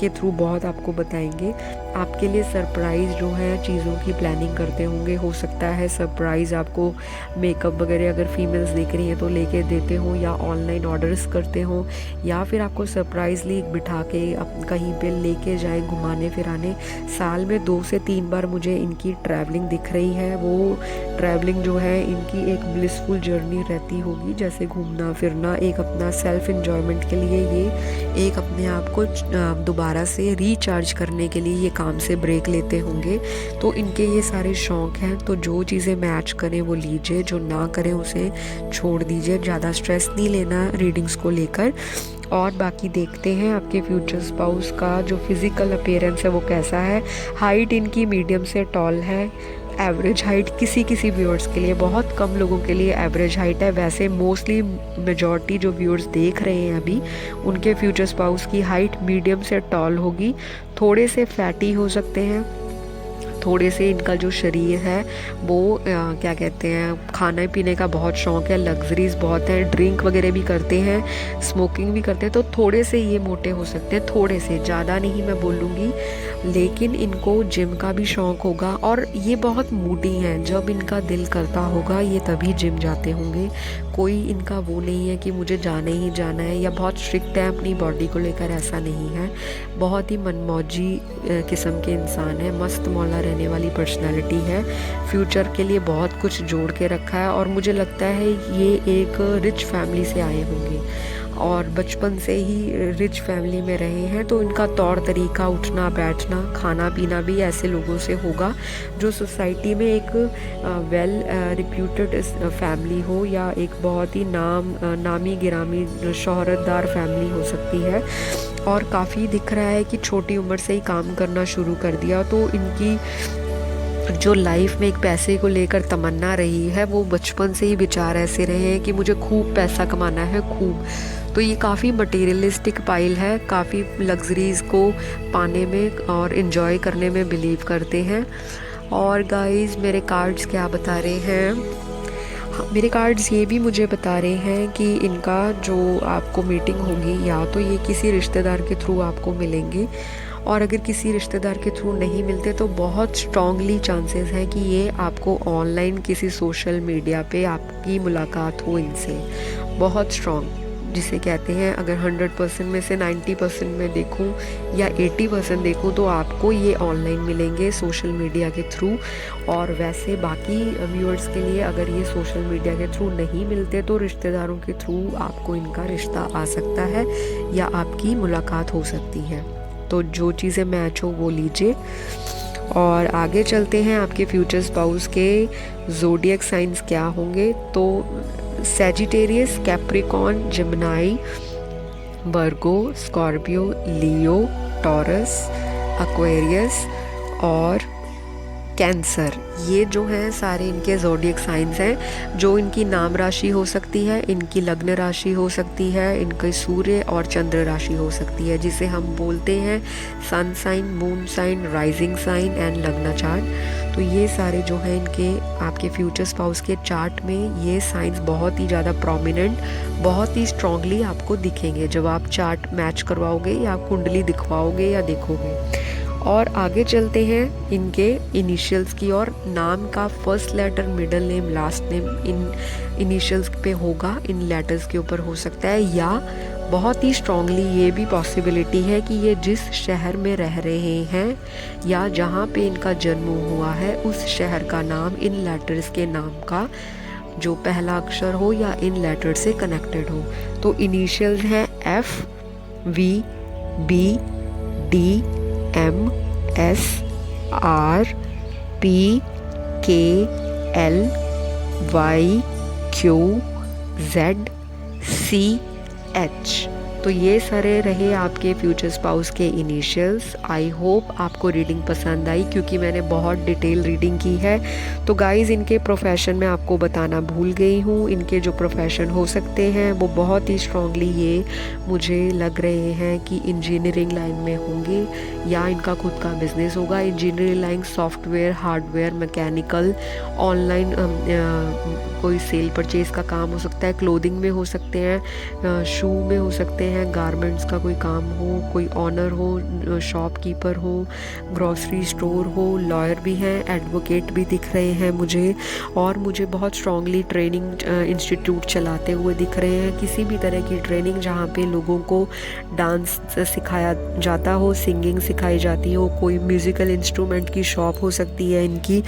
के थ्रू बहुत आपको बताएंगे। आपके लिए सरप्राइज़ जो है चीज़ों की प्लानिंग करते होंगे। हो सकता है सरप्राइज़ आपको मेकअप वगैरह अगर फीमेल्स देख रही हैं तो लेके देते हो, या ऑनलाइन ऑर्डर्स करते हो, या फिर आपको सरप्राइजली बिठा के कहीं पे लेके जाए घुमाने फिराने। साल में 2 से 3 बार मुझे इनकी ट्रैवलिंग दिख रही है। वो ट्रैवलिंग जो है इनकी एक ब्लिसफुल जर्नी रहती होगी, जैसे घूमना फिरना, एक अपना सेल्फ एंजॉयमेंट के लिए ये एक अपने आप को दोबारा दोबारा से रिचार्ज करने के लिए ये काम से ब्रेक लेते होंगे। तो इनके ये सारे शौक़ हैं, तो जो चीज़ें मैच करें वो लीजिए, जो ना करें उसे छोड़ दीजिए। ज़्यादा स्ट्रेस नहीं लेना रीडिंग्स को लेकर। और बाकी देखते हैं आपके फ्यूचर स्पाउस का जो फिज़िकल अपीयरेंस है वो कैसा है। हाइट इनकी मीडियम से टॉल है। एवरेज हाइट किसी किसी व्यूअर्स के लिए, बहुत कम लोगों के लिए एवरेज हाइट है। वैसे मोस्टली मेजॉरिटी जो व्यूअर्स देख रहे हैं अभी, उनके फ्यूचर स्पाउस की हाइट मीडियम से टॉल होगी। थोड़े से फैटी हो सकते हैं, थोड़े से इनका जो शरीर है वो क्या कहते हैं, खाने पीने का बहुत शौक़ है, लग्जरीज बहुत है, ड्रिंक वगैरह भी करते हैं, स्मोकिंग भी करते हैं। तो थोड़े से ये मोटे हो सकते हैं, थोड़े से, ज़्यादा नहीं मैं बोलूँगी। लेकिन इनको जिम का भी शौक़ होगा और ये बहुत मूडी हैं। जब इनका दिल करता होगा ये तभी जिम जाते होंगे। कोई इनका वो नहीं है कि मुझे जाना ही जाना है या बहुत स्ट्रिक्ट है अपनी बॉडी को लेकर, ऐसा नहीं है। बहुत ही मनमौजी किस्म के इंसान है, मस्त मौला रहने वाली पर्सनालिटी है। फ्यूचर के लिए बहुत कुछ जोड़ के रखा है और मुझे लगता है ये एक रिच फैमिली से आए होंगे और बचपन से ही रिच फैमिली में रहे हैं। तो इनका तौर तरीका, उठना बैठना, खाना पीना भी ऐसे लोगों से होगा जो सोसाइटी में एक वेल रिप्यूटेड फैमिली हो या एक बहुत ही नामी गिरामी शोहरतदार फैमिली हो सकती है। और काफ़ी दिख रहा है कि छोटी उम्र से ही काम करना शुरू कर दिया। तो इनकी जो लाइफ में एक पैसे को लेकर तमन्ना रही है वो बचपन से ही विचार ऐसे रहे हैं कि मुझे खूब पैसा कमाना है, खूब। तो ये काफ़ी मटेरियलिस्टिक पाइल है, काफ़ी लग्जरीज़ को पाने में और इन्जॉय करने में बिलीव करते हैं। और गाइस मेरे कार्ड्स क्या बता रहे हैं, मेरे कार्ड्स ये भी मुझे बता रहे हैं कि इनका जो आपको मीटिंग होगी या तो ये किसी रिश्तेदार के थ्रू आपको मिलेंगे, और अगर किसी रिश्तेदार के थ्रू नहीं मिलते तो बहुत स्ट्रॉन्गली चांसेस हैं कि ये आपको ऑनलाइन किसी सोशल मीडिया पे आपकी मुलाकात हो इनसे। बहुत स्ट्रॉन्ग, जिसे कहते हैं अगर 100% में से 90% में देखूं या 80% देखूं तो आपको ये ऑनलाइन मिलेंगे सोशल मीडिया के थ्रू। और वैसे बाकी व्यूअर्स के लिए अगर ये सोशल मीडिया के थ्रू नहीं मिलते तो रिश्तेदारों के थ्रू आपको इनका रिश्ता आ सकता है या आपकी मुलाकात हो सकती है। तो जो चीज़ें मैच हो वो लीजिए। और आगे चलते हैं आपके फ्यूचर स्पाउस के ज़ोडिएक साइंस क्या होंगे। तो सैजिटेरियस, कैप्रिकॉर्न, जिमिनाई, वर्गो, स्कॉर्पियो, लियो, टॉरस, एक्वेरियस और कैंसर, ये जो हैं सारे इनके ज़ोडिएक साइंस हैं। जो इनकी नाम राशि हो सकती है, इनकी लग्न राशि हो सकती है, इनकी सूर्य और चंद्र राशि हो सकती है, जिसे हम बोलते हैं sun sign, moon sign, rising sign and लग्न चार्ट। तो ये सारे जो हैं इनके आपके फ्यूचर स्पाउस के चार्ट में ये साइंस बहुत ही ज़्यादा प्रोमिनेंट, बहुत ही स्ट्रांगली आपको दिखेंगे जब आप चार्ट मैच करवाओगे या कुंडली दिखवाओगे या देखोगे। और आगे चलते हैं इनके इनिशियल्स की और। नाम का first letter, middle name, last name in initials पे होगा, इन लेटर्स के ऊपर हो सकता है, या बहुत ही स्ट्रांगली ये भी पॉसिबिलिटी है कि ये जिस शहर में रह रहे हैं या जहाँ पे इनका जन्म हुआ है उस शहर का नाम इन लेटर्स के नाम का जो पहला अक्षर हो या इन लेटर से कनेक्टेड हो। तो इनिशियल्स हैं F, V, B, D, M, S, R, P, K, L, Y, Q, Z, C, H। तो ये सारे रहे आपके फ्यूचर स्पाउस के इनिशियल्स। आई होप आपको रीडिंग पसंद आई क्योंकि मैंने बहुत डिटेल रीडिंग की है। तो गाइज़ इनके प्रोफेशन में आपको बताना भूल गई हूँ। इनके जो प्रोफेशन हो सकते हैं वो बहुत ही स्ट्रांगली ये मुझे लग रहे हैं कि इंजीनियरिंग लाइन में होंगे या इनका खुद का बिजनेस होगा। Engineering line, software, hardware, mechanical, online कोई सेल परचेज का काम हो सकता है, क्लोथिंग में हो सकते हैं, शू में हो सकते हैं, गारमेंट्स का कोई काम हो, कोई ऑनर हो, शॉपकीपर हो, ग्रॉसरी स्टोर हो, लॉयर भी हैं, एडवोकेट भी दिख रहे हैं मुझे। और मुझे बहुत स्ट्रांगली ट्रेनिंग इंस्टीट्यूट चलाते हुए दिख रहे हैं, किसी भी तरह की ट्रेनिंग जहाँ पे लोगों को डांस सिखाया जाता हो, सिंगिंग सिखाई जाती हो, कोई म्यूज़िकल इंस्ट्रूमेंट की शॉप हो सकती है इनकी।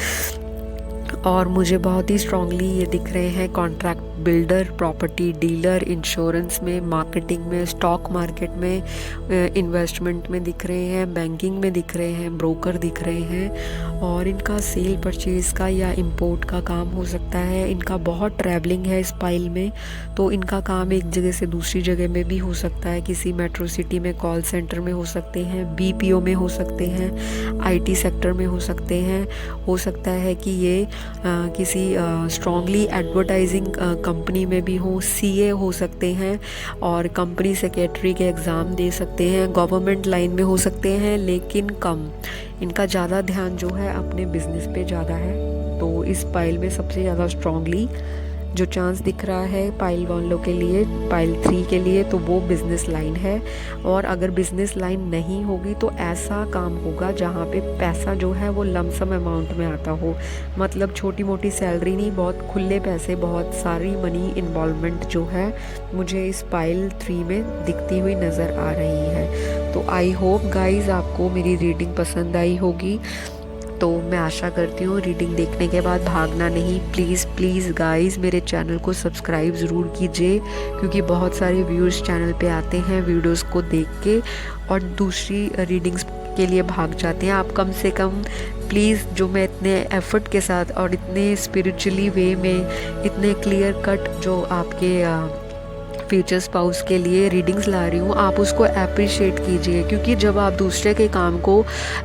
और मुझे बहुत ही स्ट्रांगली ये दिख रहे हैं contract builder, property dealer, insurance में, मार्केटिंग में, स्टॉक मार्केट में, इन्वेस्टमेंट में दिख रहे हैं, बैंकिंग में दिख रहे हैं, ब्रोकर दिख रहे हैं। और इनका सेल परचेज़ का या इंपोर्ट का काम हो सकता है। इनका बहुत ट्रैवलिंग है इस पाइल में, तो इनका काम एक जगह से दूसरी जगह में भी हो सकता है। किसी मेट्रो सिटी में कॉल सेंटर में हो सकते हैं, बीपीओ में हो सकते हैं, आईटी सेक्टर में हो सकते हैं। हो सकता है कि ये किसी स्ट्रॉन्गली एडवर्टाइजिंग कंपनी में भी हो, सीए हो सकते हैं और कंपनी सेक्रेटरी के एग्ज़ाम दे सकते हैं, गवर्नमेंट लाइन में हो सकते हैं, लेकिन कम। इनका ज़्यादा ध्यान जो है अपने बिजनेस पे ज़्यादा है। तो इस पाइल में सबसे ज़्यादा स्ट्रॉन्गली जो चांस दिख रहा है पाइल वालों के लिए, पाइल 3 के लिए, तो वो बिज़नेस लाइन है। और अगर बिज़नेस लाइन नहीं होगी तो ऐसा काम होगा जहाँ पे पैसा जो है वो लमसम अमाउंट में आता हो, मतलब छोटी मोटी सैलरी नहीं, बहुत खुले पैसे, बहुत सारी मनी इन्वॉल्वमेंट जो है मुझे इस पाइल 3 में दिखती हुई नज़र आ रही है। तो आई होप गाइज़ आपको मेरी रीडिंग पसंद आई होगी। तो मैं आशा करती हूँ रीडिंग देखने के बाद भागना नहीं। प्लीज़ प्लीज़ गाइस मेरे चैनल को सब्सक्राइब ज़रूर कीजिए, क्योंकि बहुत सारे व्यूअर्स चैनल पे आते हैं वीडियोस को देख के और दूसरी रीडिंग्स के लिए भाग जाते हैं। आप कम से कम प्लीज़, जो मैं इतने एफर्ट के साथ और इतने स्पिरिचुअली वे में इतने क्लियर कट जो आपके फ्यूचर स्पाउस के लिए रीडिंग्स ला रही हूँ, आप उसको अप्रिशिएट कीजिए। क्योंकि जब आप दूसरे के काम को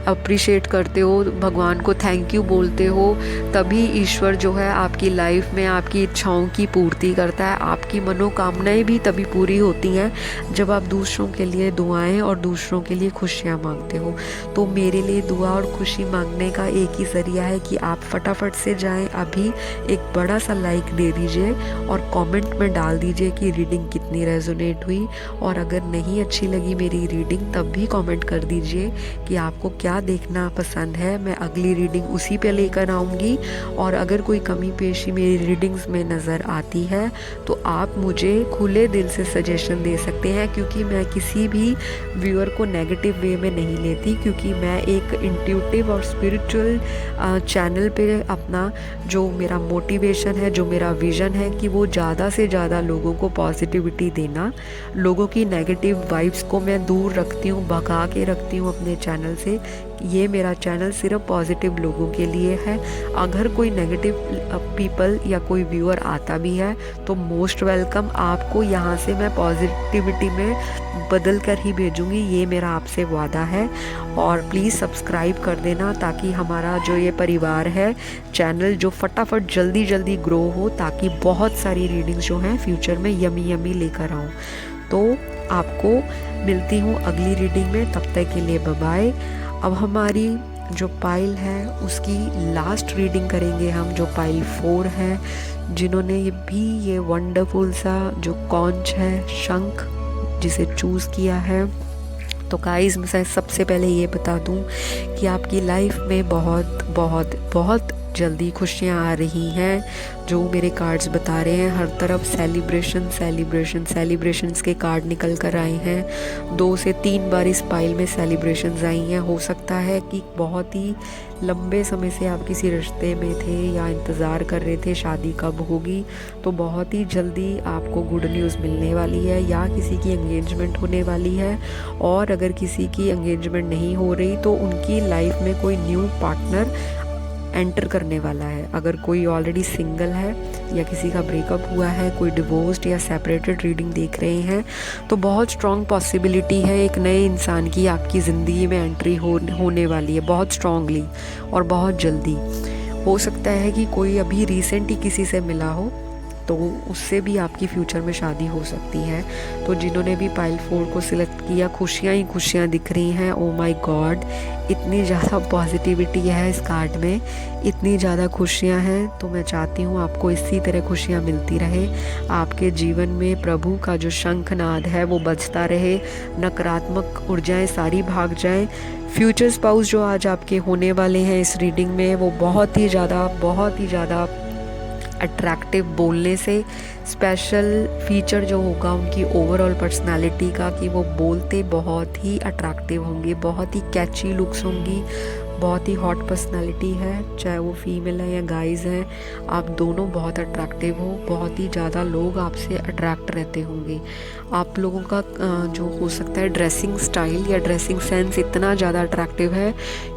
अप्रिशिएट करते हो, भगवान को थैंक यू बोलते हो, तभी ईश्वर जो है आपकी लाइफ में आपकी इच्छाओं की पूर्ति करता है। आपकी मनोकामनाएं भी तभी पूरी होती हैं जब आप दूसरों के लिए दुआएं और दूसरों के लिए खुशियाँ मांगते हो। तो मेरे लिए दुआ और खुशी मांगने का एक ही ज़रिया है कि आप फटाफट से जाएं, अभी एक बड़ा सा लाइक दे दीजिए और कमेंट में डाल दीजिए कि रीडिंग कितनी रेजोनेट हुई। और अगर नहीं अच्छी लगी मेरी रीडिंग तब भी कमेंट कर दीजिए कि आपको क्या देखना पसंद है, मैं अगली रीडिंग उसी पे लेकर आऊँगी। और अगर कोई कमी पेशी मेरी रीडिंग्स में नज़र आती है तो आप मुझे खुले दिल से सजेशन दे सकते हैं, क्योंकि मैं किसी भी व्यूअर को नेगेटिव वे में नहीं लेती, क्योंकि मैं एक इंट्यूटिव और स्पिरिचुअल चैनल पे अपना जो मेरा मोटिवेशन है, जो मेरा विज़न है कि वो ज़्यादा से ज़्यादा लोगों को पॉजिटिविटी देना, लोगों की नेगेटिव वाइब्स को मैं दूर रखती हूँ, भगा के रखती हूँ अपने चैनल से। ये मेरा चैनल सिर्फ पॉजिटिव लोगों के लिए है। अगर कोई नेगेटिव पीपल या कोई व्यूअर आता भी है तो मोस्ट वेलकम, आपको यहाँ से मैं पॉजिटिविटी में बदल कर ही भेजूँगी, ये मेरा आपसे वादा है। और प्लीज़ सब्सक्राइब कर देना ताकि हमारा जो ये परिवार है चैनल जो फटाफट जल्दी जल्दी ग्रो हो, ताकि बहुत सारी रीडिंग्स जो हैं फ्यूचर में यमी यमी लेकर आऊँ। तो आपको मिलती हूँ अगली रीडिंग में, तब तक के लिए बाय बाय। अब हमारी जो पाइल है उसकी लास्ट रीडिंग करेंगे हम, जो पाइल 4 है, जिन्होंने ये वंडरफुल सा जो कॉन्च है, शंख, जिसे चूज़ किया है। तो गाइस मैं सबसे पहले ये बता दूं कि आपकी लाइफ में बहुत बहुत बहुत जल्दी खुशियाँ आ रही हैं, जो मेरे कार्ड्स बता रहे हैं। हर तरफ सेलिब्रेशन सेलिब्रेशन सेलिब्रेशंस के कार्ड निकल कर आए हैं। 2 से 3 बार इस पाइल में सेलिब्रेशंस आई हैं। हो सकता है कि बहुत ही लंबे समय से आप किसी रिश्ते में थे या इंतज़ार कर रहे थे शादी कब होगी, तो बहुत ही जल्दी आपको गुड न्यूज़ मिलने वाली है, या किसी की एंगेजमेंट होने वाली है। और अगर किसी की एंगेजमेंट नहीं हो रही तो उनकी लाइफ में कोई न्यू पार्टनर एंटर करने वाला है। अगर कोई ऑलरेडी सिंगल है या किसी का ब्रेकअप हुआ है, कोई डिवोर्स्ड या सेपरेटेड रीडिंग देख रहे हैं, तो बहुत स्ट्रॉन्ग पॉसिबिलिटी है एक नए इंसान की आपकी ज़िंदगी में एंट्री होने वाली है, बहुत स्ट्रॉन्गली और बहुत जल्दी। हो सकता है कि कोई अभी रिसेंट ही किसी से मिला हो, तो उससे भी आपकी फ्यूचर में शादी हो सकती है। तो जिन्होंने भी पाइल 4 को सिलेक्ट किया, खुशियाँ ही खुशियाँ दिख रही हैं। ओ माय गॉड, इतनी ज़्यादा पॉजिटिविटी है इस कार्ड में, इतनी ज़्यादा खुशियाँ हैं। तो मैं चाहती हूँ आपको इसी तरह खुशियाँ मिलती रहे, आपके जीवन में प्रभु का जो शंखनाद है वो बजता रहे, नकारात्मक ऊर्जाएँ सारी भाग जाएँ। फ्यूचर स्पाउस जो आज आपके होने वाले हैं इस रीडिंग में, वो बहुत ही ज़्यादा अट्रैक्टिव बोलने से, स्पेशल फीचर जो होगा उनकी ओवरऑल पर्सनालिटी का कि वो बोलते बहुत ही अट्रैक्टिव होंगे, बहुत ही कैची लुक्स होंगी, बहुत ही हॉट पर्सनालिटी है, चाहे वो फीमेल है या गाइज हैं, आप दोनों बहुत अट्रैक्टिव हो, बहुत ही ज़्यादा लोग आपसे अट्रैक्ट रहते होंगे। आप लोगों का जो हो सकता है ड्रेसिंग स्टाइल या ड्रेसिंग सेंस इतना ज़्यादा अट्रैक्टिव है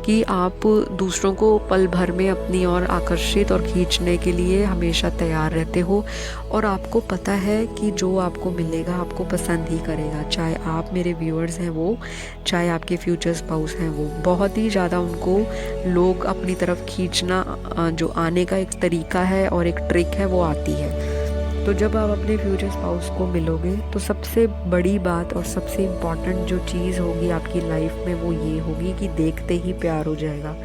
कि आप दूसरों को पल भर में अपनी ओर आकर्षित और खींचने के लिए हमेशा तैयार रहते हो, और आपको पता है कि जो आपको मिलेगा आपको पसंद ही करेगा, चाहे आप मेरे व्यूअर्स हैं वो, चाहे आपके फ्यूचर स्पाउस हैं वो। बहुत ही ज़्यादा उनको लोग अपनी तरफ खींचना जो आने का एक तरीका है और एक ट्रिक है वो आती है। तो जब आप अपने फ्यूचर स्पाउस को मिलोगे तो सबसे बड़ी बात और सबसे इम्पॉर्टेंट जो चीज़ होगी आपकी लाइफ में वो ये होगी कि देखते ही प्यार हो जाएगा।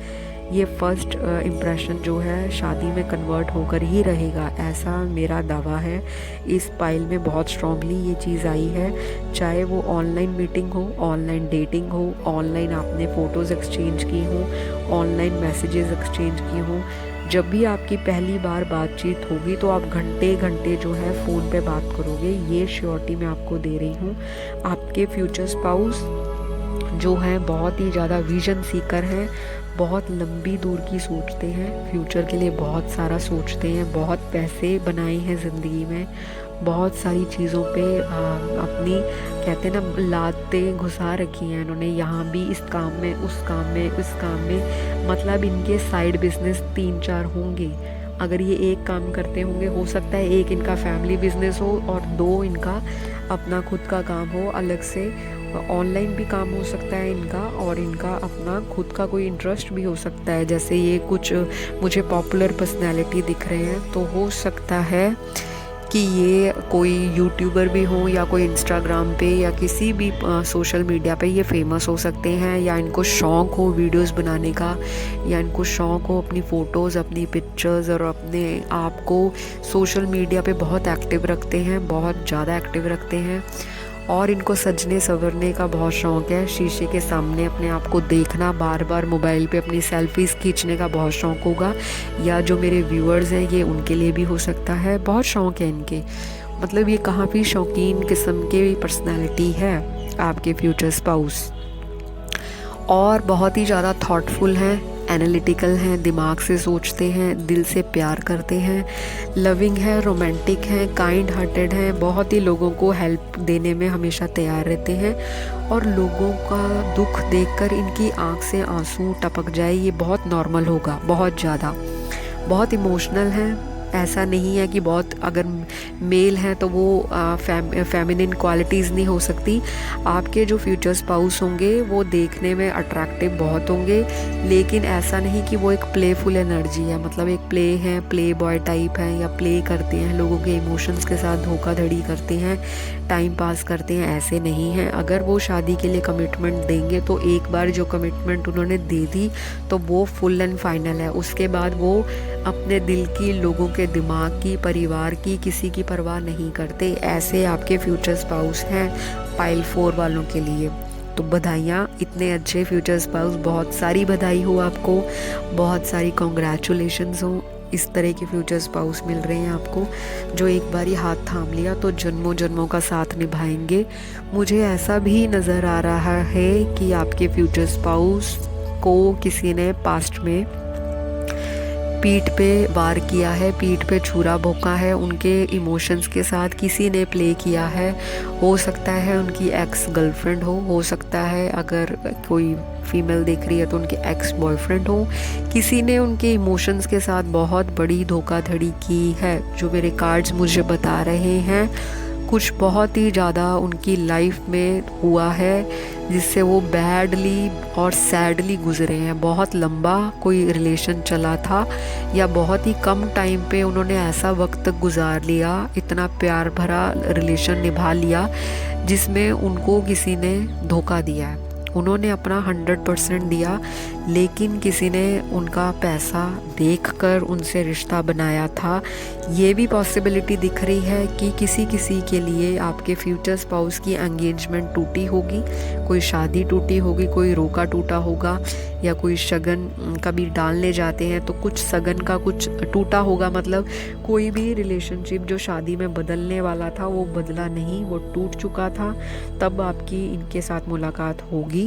ये फर्स्ट इम्प्रेशन जो है शादी में कन्वर्ट होकर ही रहेगा, ऐसा मेरा दावा है। इस पाइल में बहुत स्ट्रांगली ये चीज़ आई है, चाहे वो ऑनलाइन मीटिंग हो, ऑनलाइन डेटिंग हो, ऑनलाइन आपने फ़ोटोज़ एक्सचेंज की हो, ऑनलाइन मैसेजेस एक्सचेंज की हो। जब भी आपकी पहली बार बातचीत होगी तो आप घंटे घंटे जो है फ़ोन पे बात करोगे, ये श्योरिटी मैं आपको दे रही हूँ। आपके फ्यूचर स्पाउस जो हैं बहुत ही ज़्यादा विजन सीकर हैं, बहुत लंबी दूर की सोचते हैं, फ्यूचर के लिए बहुत सारा सोचते हैं, बहुत पैसे बनाए हैं ज़िंदगी में, बहुत सारी चीज़ों पे अपनी कहते हैं ना लातें घुसा रखी हैं इन्होंने, यहाँ भी इस काम में, उस काम में, उस काम में। मतलब इनके साइड बिजनेस 3-4 होंगे। अगर ये एक काम करते होंगे, हो सकता है एक इनका फैमिली बिजनेस हो और 2 इनका अपना खुद का काम हो अलग से। ऑनलाइन भी काम हो सकता है इनका, और इनका अपना खुद का कोई इंटरेस्ट भी हो सकता है। जैसे ये कुछ मुझे पॉपुलर पर्सनैलिटी दिख रहे हैं, तो हो सकता है कि ये कोई यूट्यूबर भी हो या कोई इंस्टाग्राम पे या किसी भी सोशल मीडिया पे ये फेमस हो सकते हैं, या इनको शौक़ हो वीडियोस बनाने का, या इनको शौक़ हो अपनी फ़ोटोज़, अपनी पिक्चर्स और अपने आप को सोशल मीडिया पे बहुत एक्टिव रखते हैं, बहुत ज़्यादा एक्टिव रखते हैं। और इनको सजने संवरने का बहुत शौक़ है, शीशे के सामने अपने आप को देखना, बार बार मोबाइल पे अपनी सेल्फीज़ खींचने का बहुत शौक़ होगा। या जो मेरे व्यूअर्स हैं ये उनके लिए भी हो सकता है, बहुत शौक़ है इनके। मतलब ये काफ़ी शौकीन किस्म की पर्सनैलिटी है आपके फ्यूचर स्पाउस, और बहुत ही ज़्यादा थॉटफुल हैं, एनालिटिकल हैं, दिमाग से सोचते हैं, दिल से प्यार करते हैं, लविंग है, रोमांटिक हैं, काइंड हार्टेड हैं, बहुत ही लोगों को हेल्प देने में हमेशा तैयार रहते हैं, और लोगों का दुख देखकर इनकी आंख से आंसू टपक जाए ये बहुत नॉर्मल होगा। बहुत ज़्यादा बहुत इमोशनल हैं। ऐसा नहीं है कि बहुत, अगर मेल हैं तो वो फेमिनिन क्वालिटीज़ नहीं हो सकती। आपके जो फ्यूचर स्पाउस होंगे वो देखने में अट्रैक्टिव बहुत होंगे, लेकिन ऐसा नहीं कि वो एक प्लेफुल एनर्जी है, मतलब एक प्ले है, प्ले बॉय टाइप है, या प्ले करते हैं लोगों के इमोशंस के साथ, धोखाधड़ी करते हैं, टाइम पास करते हैं, ऐसे नहीं हैं। अगर वो शादी के लिए कमिटमेंट देंगे तो एक बार जो कमिटमेंट उन्होंने दे दी तो वो फुल एंड फाइनल है। उसके बाद वो अपने दिल की, लोगों के दिमाग की, परिवार की, किसी की परवाह नहीं करते। ऐसे आपके फ्यूचर स्पाउस हैं पाइल 4 वालों के लिए। तो बधाइयाँ, इतने अच्छे फ्यूचर स्पाउस, बहुत सारी बधाई हो आपको, बहुत सारी कॉन्ग्रेचुलेशंस हो। इस तरह के फ्यूचर स्पाउस मिल रहे हैं आपको जो एक बार ही हाथ थाम लिया तो जन्मों जन्मों का साथ निभाएंगे। मुझे ऐसा भी नज़र आ रहा है कि आपके फ्यूचर स्पाउस को किसी ने पास्ट में पीठ पे वार किया है, पीठ पे छुरा भोंका है, उनके इमोशंस के साथ किसी ने प्ले किया है। हो सकता है उनकी एक्स गर्लफ्रेंड हो सकता है अगर कोई फीमेल देख रही है तो उनके एक्स बॉयफ्रेंड हो। किसी ने उनके इमोशंस के साथ बहुत बड़ी धोखाधड़ी की है, जो मेरे कार्ड्स मुझे बता रहे हैं। कुछ बहुत ही ज़्यादा उनकी लाइफ में हुआ है जिससे वो बैडली और सैडली गुजरे हैं। बहुत लंबा कोई रिलेशन चला था, या बहुत ही कम टाइम पे उन्होंने ऐसा वक्त गुजार लिया, इतना प्यार भरा रिलेशन निभा लिया जिसमें उनको किसी ने धोखा दिया है। उन्होंने अपना 100% दिया, लेकिन किसी ने उनका पैसा देखकर उनसे रिश्ता बनाया था। ये भी पॉसिबिलिटी दिख रही है कि किसी के लिए आपके फ्यूचर स्पाउस की एंगेजमेंट टूटी होगी, कोई शादी टूटी होगी, कोई रोका टूटा होगा, या कोई शगन कभी डालने जाते हैं तो कुछ शगन का कुछ टूटा होगा। मतलब कोई भी रिलेशनशिप जो शादी में बदलने वाला था वो बदला नहीं, वो टूट चुका था, तब आपकी इनके साथ मुलाकात होगी।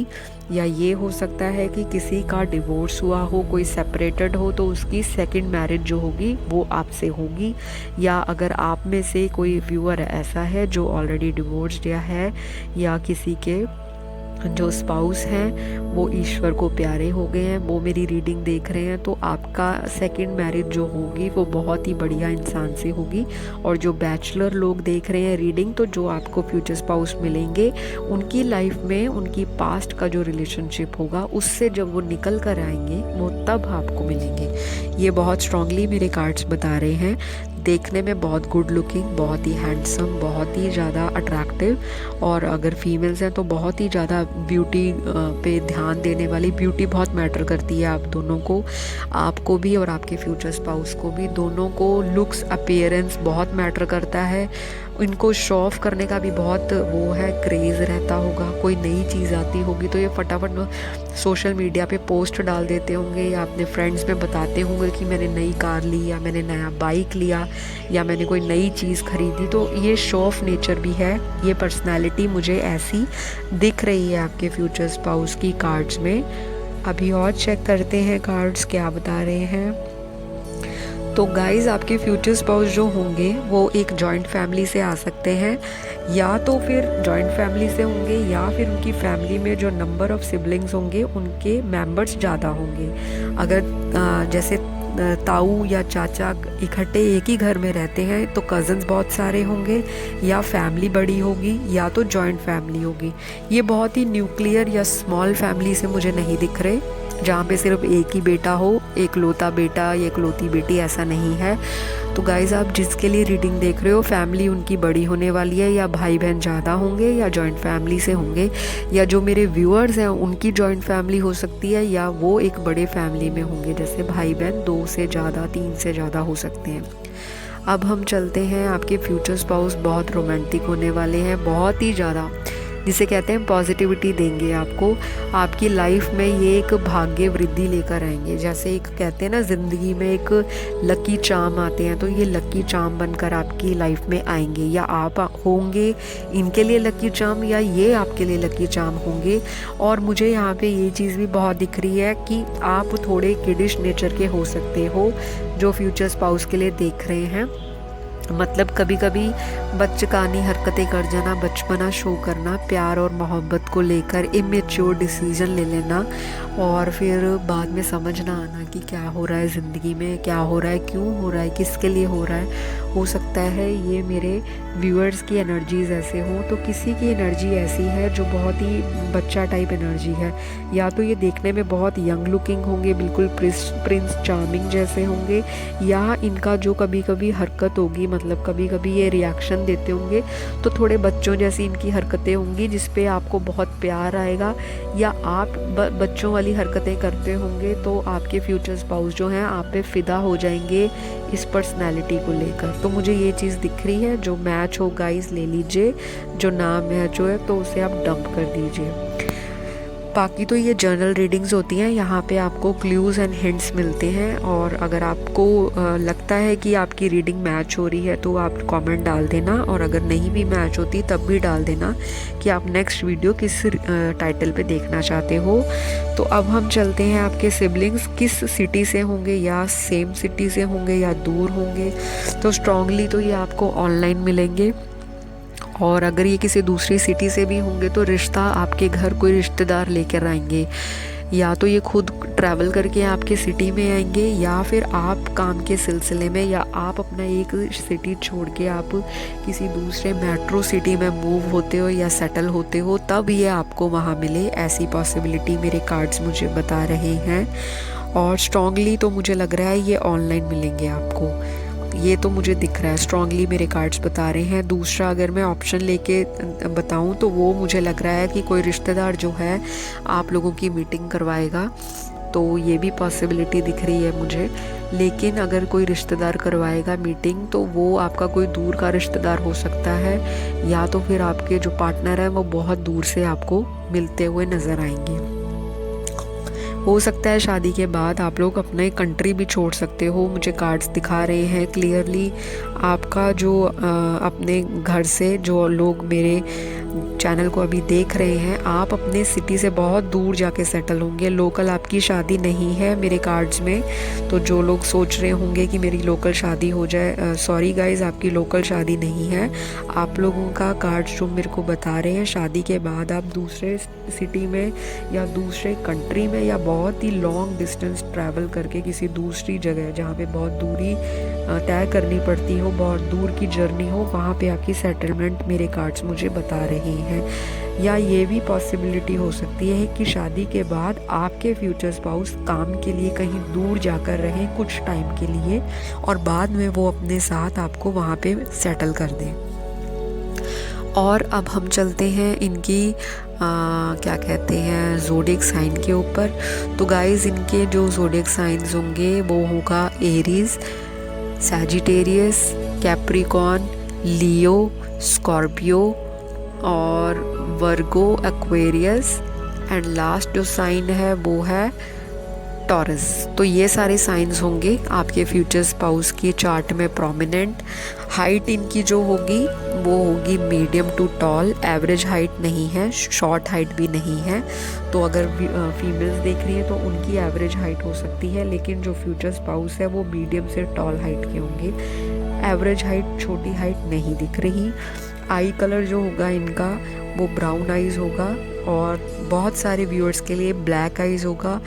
या ये हो सकता है कि किसी का डिवोर्स हुआ हो, कोई सेपरेटेड हो, तो उसकी सेकंड मैरिज जो होगी वो आपसे होगी। या अगर आप में से कोई व्यूअर ऐसा है जो ऑलरेडी डिवोर्स्ड है या किसी के जो स्पाउस हैं वो ईश्वर को प्यारे हो गए हैं, वो मेरी रीडिंग देख रहे हैं, तो आपका सेकंड मैरिज जो होगी वो बहुत ही बढ़िया इंसान से होगी। और जो बैचलर लोग देख रहे हैं रीडिंग, तो जो आपको फ्यूचर स्पाउस मिलेंगे उनकी लाइफ में उनकी पास्ट का जो रिलेशनशिप होगा उससे जब वो निकल कर आएंगे वो तब आपको मिलेंगे। ये बहुत स्ट्रांगली मेरे कार्ड्स बता रहे हैं। देखने में बहुत गुड लुकिंग, बहुत ही हैंडसम, बहुत ही ज़्यादा अट्रैक्टिव, और अगर फीमेल्स हैं तो बहुत ही ज़्यादा ब्यूटी पे ध्यान देने वाली। ब्यूटी बहुत मैटर करती है आप दोनों को, आपको भी और आपके फ्यूचर स्पाउस को भी, दोनों को लुक्स अपीयरेंस बहुत मैटर करता है। इनको शो ऑफ करने का भी बहुत वो है, क्रेज़ रहता होगा। कोई नई चीज़ आती होगी तो ये फटाफट सोशल मीडिया पे पोस्ट डाल देते होंगे या अपने फ्रेंड्स में बताते होंगे कि मैंने नई कार ली या मैंने नया बाइक लिया या मैंने कोई नई चीज़ खरीदी। तो ये शो ऑफ नेचर भी है। ये पर्सनालिटी मुझे ऐसी दिख रही है आपके फ्यूचर स्पाउस की कार्ड्स में। अभी और चेक करते हैं कार्ड्स क्या बता रहे हैं। तो गाइज़, आपके फ्यूचर स्पाउस जो होंगे वो एक जॉइंट फैमिली से आ सकते हैं, या तो फिर जॉइंट फैमिली से होंगे या फिर उनकी फैमिली में जो नंबर ऑफ़ सिबलिंग्स होंगे उनके मेंबर्स ज़्यादा होंगे। अगर जैसे ताऊ या चाचा इकट्ठे एक ही घर में रहते हैं तो कज़न्स बहुत सारे होंगे, या फैमिली बड़ी होगी या तो जॉइंट फैमिली होगी। ये बहुत ही न्यूक्लियर या स्मॉल फैमिली से मुझे नहीं दिख रहे, जहाँ पे सिर्फ एक ही बेटा हो, एक लौता बेटा या एक लौती बेटी, ऐसा नहीं है। तो गाइज़, आप जिसके लिए रीडिंग देख रहे हो फैमिली उनकी बड़ी होने वाली है, या भाई बहन ज़्यादा होंगे या जॉइंट फैमिली से होंगे, या जो मेरे व्यूअर्स हैं उनकी जॉइंट फैमिली हो सकती है या वो एक बड़े फैमिली में होंगे, जैसे भाई बहन 2 से ज़्यादा, 3 से ज़्यादा हो सकते हैं। अब हम चलते हैं, आपके फ्यूचर स्पाउस बहुत रोमांटिक होने वाले हैं, बहुत ही ज़्यादा, जिसे कहते हैं पॉजिटिविटी देंगे आपको। आपकी लाइफ में ये एक भाग्य वृद्धि लेकर आएंगे। जैसे एक कहते हैं ना ज़िंदगी में एक लकी चार्म आते हैं, तो ये लकी चार्म बनकर आपकी लाइफ में आएंगे, या आप होंगे इनके लिए लकी चार्म या ये आपके लिए लकी चार्म होंगे। और मुझे यहाँ पे ये चीज़ भी बहुत दिख रही है कि आप थोड़े किडिश नेचर के हो सकते हो, जो फ्यूचर स्पाउस के लिए देख रहे हैं। मतलब कभी कभी बचकानी हरकतें कर जाना, बचपना शो करना, प्यार और मोहब्बत को लेकर इमेच्योर डिसीजन ले लेना, और फिर बाद में समझ ना आना कि क्या हो रहा है ज़िंदगी में, क्या हो रहा है, क्यों हो रहा है, किसके लिए हो रहा है। हो सकता है ये मेरे व्यूअर्स की एनर्जीज़ ऐसे हों, तो किसी की एनर्जी ऐसी है जो बहुत ही बच्चा टाइप एनर्जी है, या तो ये देखने में बहुत यंग लुकिंग होंगे, बिल्कुल प्रिंस चार्मिंग जैसे होंगे, या इनका जो कभी कभी हरकत होगी, मतलब कभी कभी ये रिएक्शन देते होंगे तो थोड़े बच्चों जैसी इनकी हरकतें होंगी, जिस पे आपको बहुत प्यार आएगा, या आप बच्चों वाली हरकतें करते होंगे तो आपके फ्यूचर स्पाउस जो हैं आप पे फिदा हो जाएंगे इस पर्सनैलिटी को लेकर। तो मुझे ये चीज़ दिख रही है। जो मैच हो गाइस ले लीजिए, जो ना मैच हो तो उसे आप डंप कर दीजिए। बाकी तो ये जर्नल रीडिंग्स होती हैं, यहाँ पे आपको क्लूज़ एंड हिंट्स मिलते हैं, और अगर आपको लगता है कि आपकी रीडिंग मैच हो रही है तो आप कमेंट डाल देना, और अगर नहीं भी मैच होती तब भी डाल देना कि आप नेक्स्ट वीडियो किस टाइटल पे देखना चाहते हो। तो अब हम चलते हैं, आपके सिबलिंग्स किस सिटी से होंगे, या सेम सिटी से होंगे या दूर होंगे। तो स्ट्रांगली तो ये आपको ऑनलाइन मिलेंगे, और अगर ये किसी दूसरी सिटी से भी होंगे तो रिश्ता आपके घर कोई रिश्तेदार लेकर आएंगे, या तो ये खुद ट्रैवल करके आपके सिटी में आएंगे, या फिर आप काम के सिलसिले में, या आप अपना एक सिटी छोड़ के आप किसी दूसरे मेट्रो सिटी में मूव होते हो या सेटल होते हो, तब ये आपको वहाँ मिले। ऐसी पॉसिबिलिटी मेरे कार्ड्स मुझे बता रहे हैं, और स्ट्रांगली तो मुझे लग रहा है ये ऑनलाइन मिलेंगे आपको। ये तो मुझे दिख रहा है, स्ट्रांगली मेरे कार्ड्स बता रहे हैं। दूसरा अगर मैं ऑप्शन लेके बताऊं तो वो मुझे लग रहा है कि कोई रिश्तेदार जो है आप लोगों की मीटिंग करवाएगा, तो ये भी पॉसिबिलिटी दिख रही है मुझे। लेकिन अगर कोई रिश्तेदार करवाएगा मीटिंग तो वो आपका कोई दूर का रिश्तेदार हो सकता है, या तो फिर आपके जो पार्टनर है वो बहुत दूर से आपको मिलते हुए नज़र आएंगे। हो सकता है शादी के बाद आप लोग अपने कंट्री भी छोड़ सकते हो, मुझे कार्ड्स दिखा रहे हैं क्लियरली। आपका जो अपने घर से जो लोग मेरे चैनल को अभी देख रहे हैं, आप अपने सिटी से बहुत दूर जाके सेटल होंगे। लोकल आपकी शादी नहीं है मेरे कार्ड्स में। तो जो लोग सोच रहे होंगे कि मेरी लोकल शादी हो जाए, सॉरी गाइज़, आपकी लोकल शादी नहीं है। आप लोगों का कार्ड्स जो मेरे को बता रहे हैं, शादी के बाद आप दूसरे सिटी में या दूसरे कंट्री में या बहुत ही लॉन्ग डिस्टेंस ट्रैवल करके किसी दूसरी जगह जहाँ पे बहुत दूरी तय करनी पड़ती हो, बहुत दूर की जर्नी हो, वहाँ पे आपकी सेटलमेंट मेरे कार्ड्स मुझे बता रहे हैं। या ये भी पॉसिबिलिटी हो सकती है कि शादी के बाद आपके फ्यूचर स्पाउस काम के लिए कहीं दूर जाकर रहें कुछ टाइम के लिए, और बाद में वो अपने साथ आपको वहाँ पे सेटल कर दें। और अब हम चलते हैं इनकी क्या कहते हैं ज़ोडिएक साइन के ऊपर। तो गाइज़, इनके जो ज़ोडिएक साइंस होंगे वो होगा एरीज, सैजिटेरियस, कैप्रिकॉर्न, लियो, स्कॉर्पियो और वर्गो, एक्वेरियस, एंड लास्ट जो साइन है वो है टॉरस। तो ये सारे साइंस होंगे आपके फ्यूचर स्पाउस की चार्ट में प्रोमिनेंट। हाइट इनकी जो होगी वो होगी medium to tall, average height नहीं है, शॉर्ट हाइट भी नहीं है। तो अगर फीमेल्स देख रही हैं तो उनकी एवरेज हाइट हो सकती है, लेकिन जो फ्यूचर स्पाउस है वो मीडियम से टॉल हाइट के होंगे। एवरेज हाइट, छोटी हाइट नहीं दिख रही। आई कलर जो होगा इनका वो ब्राउन आइज़ होगा, और बहुत सारे व्यूअर्स के लिए ब्लैक आइज़ होगा।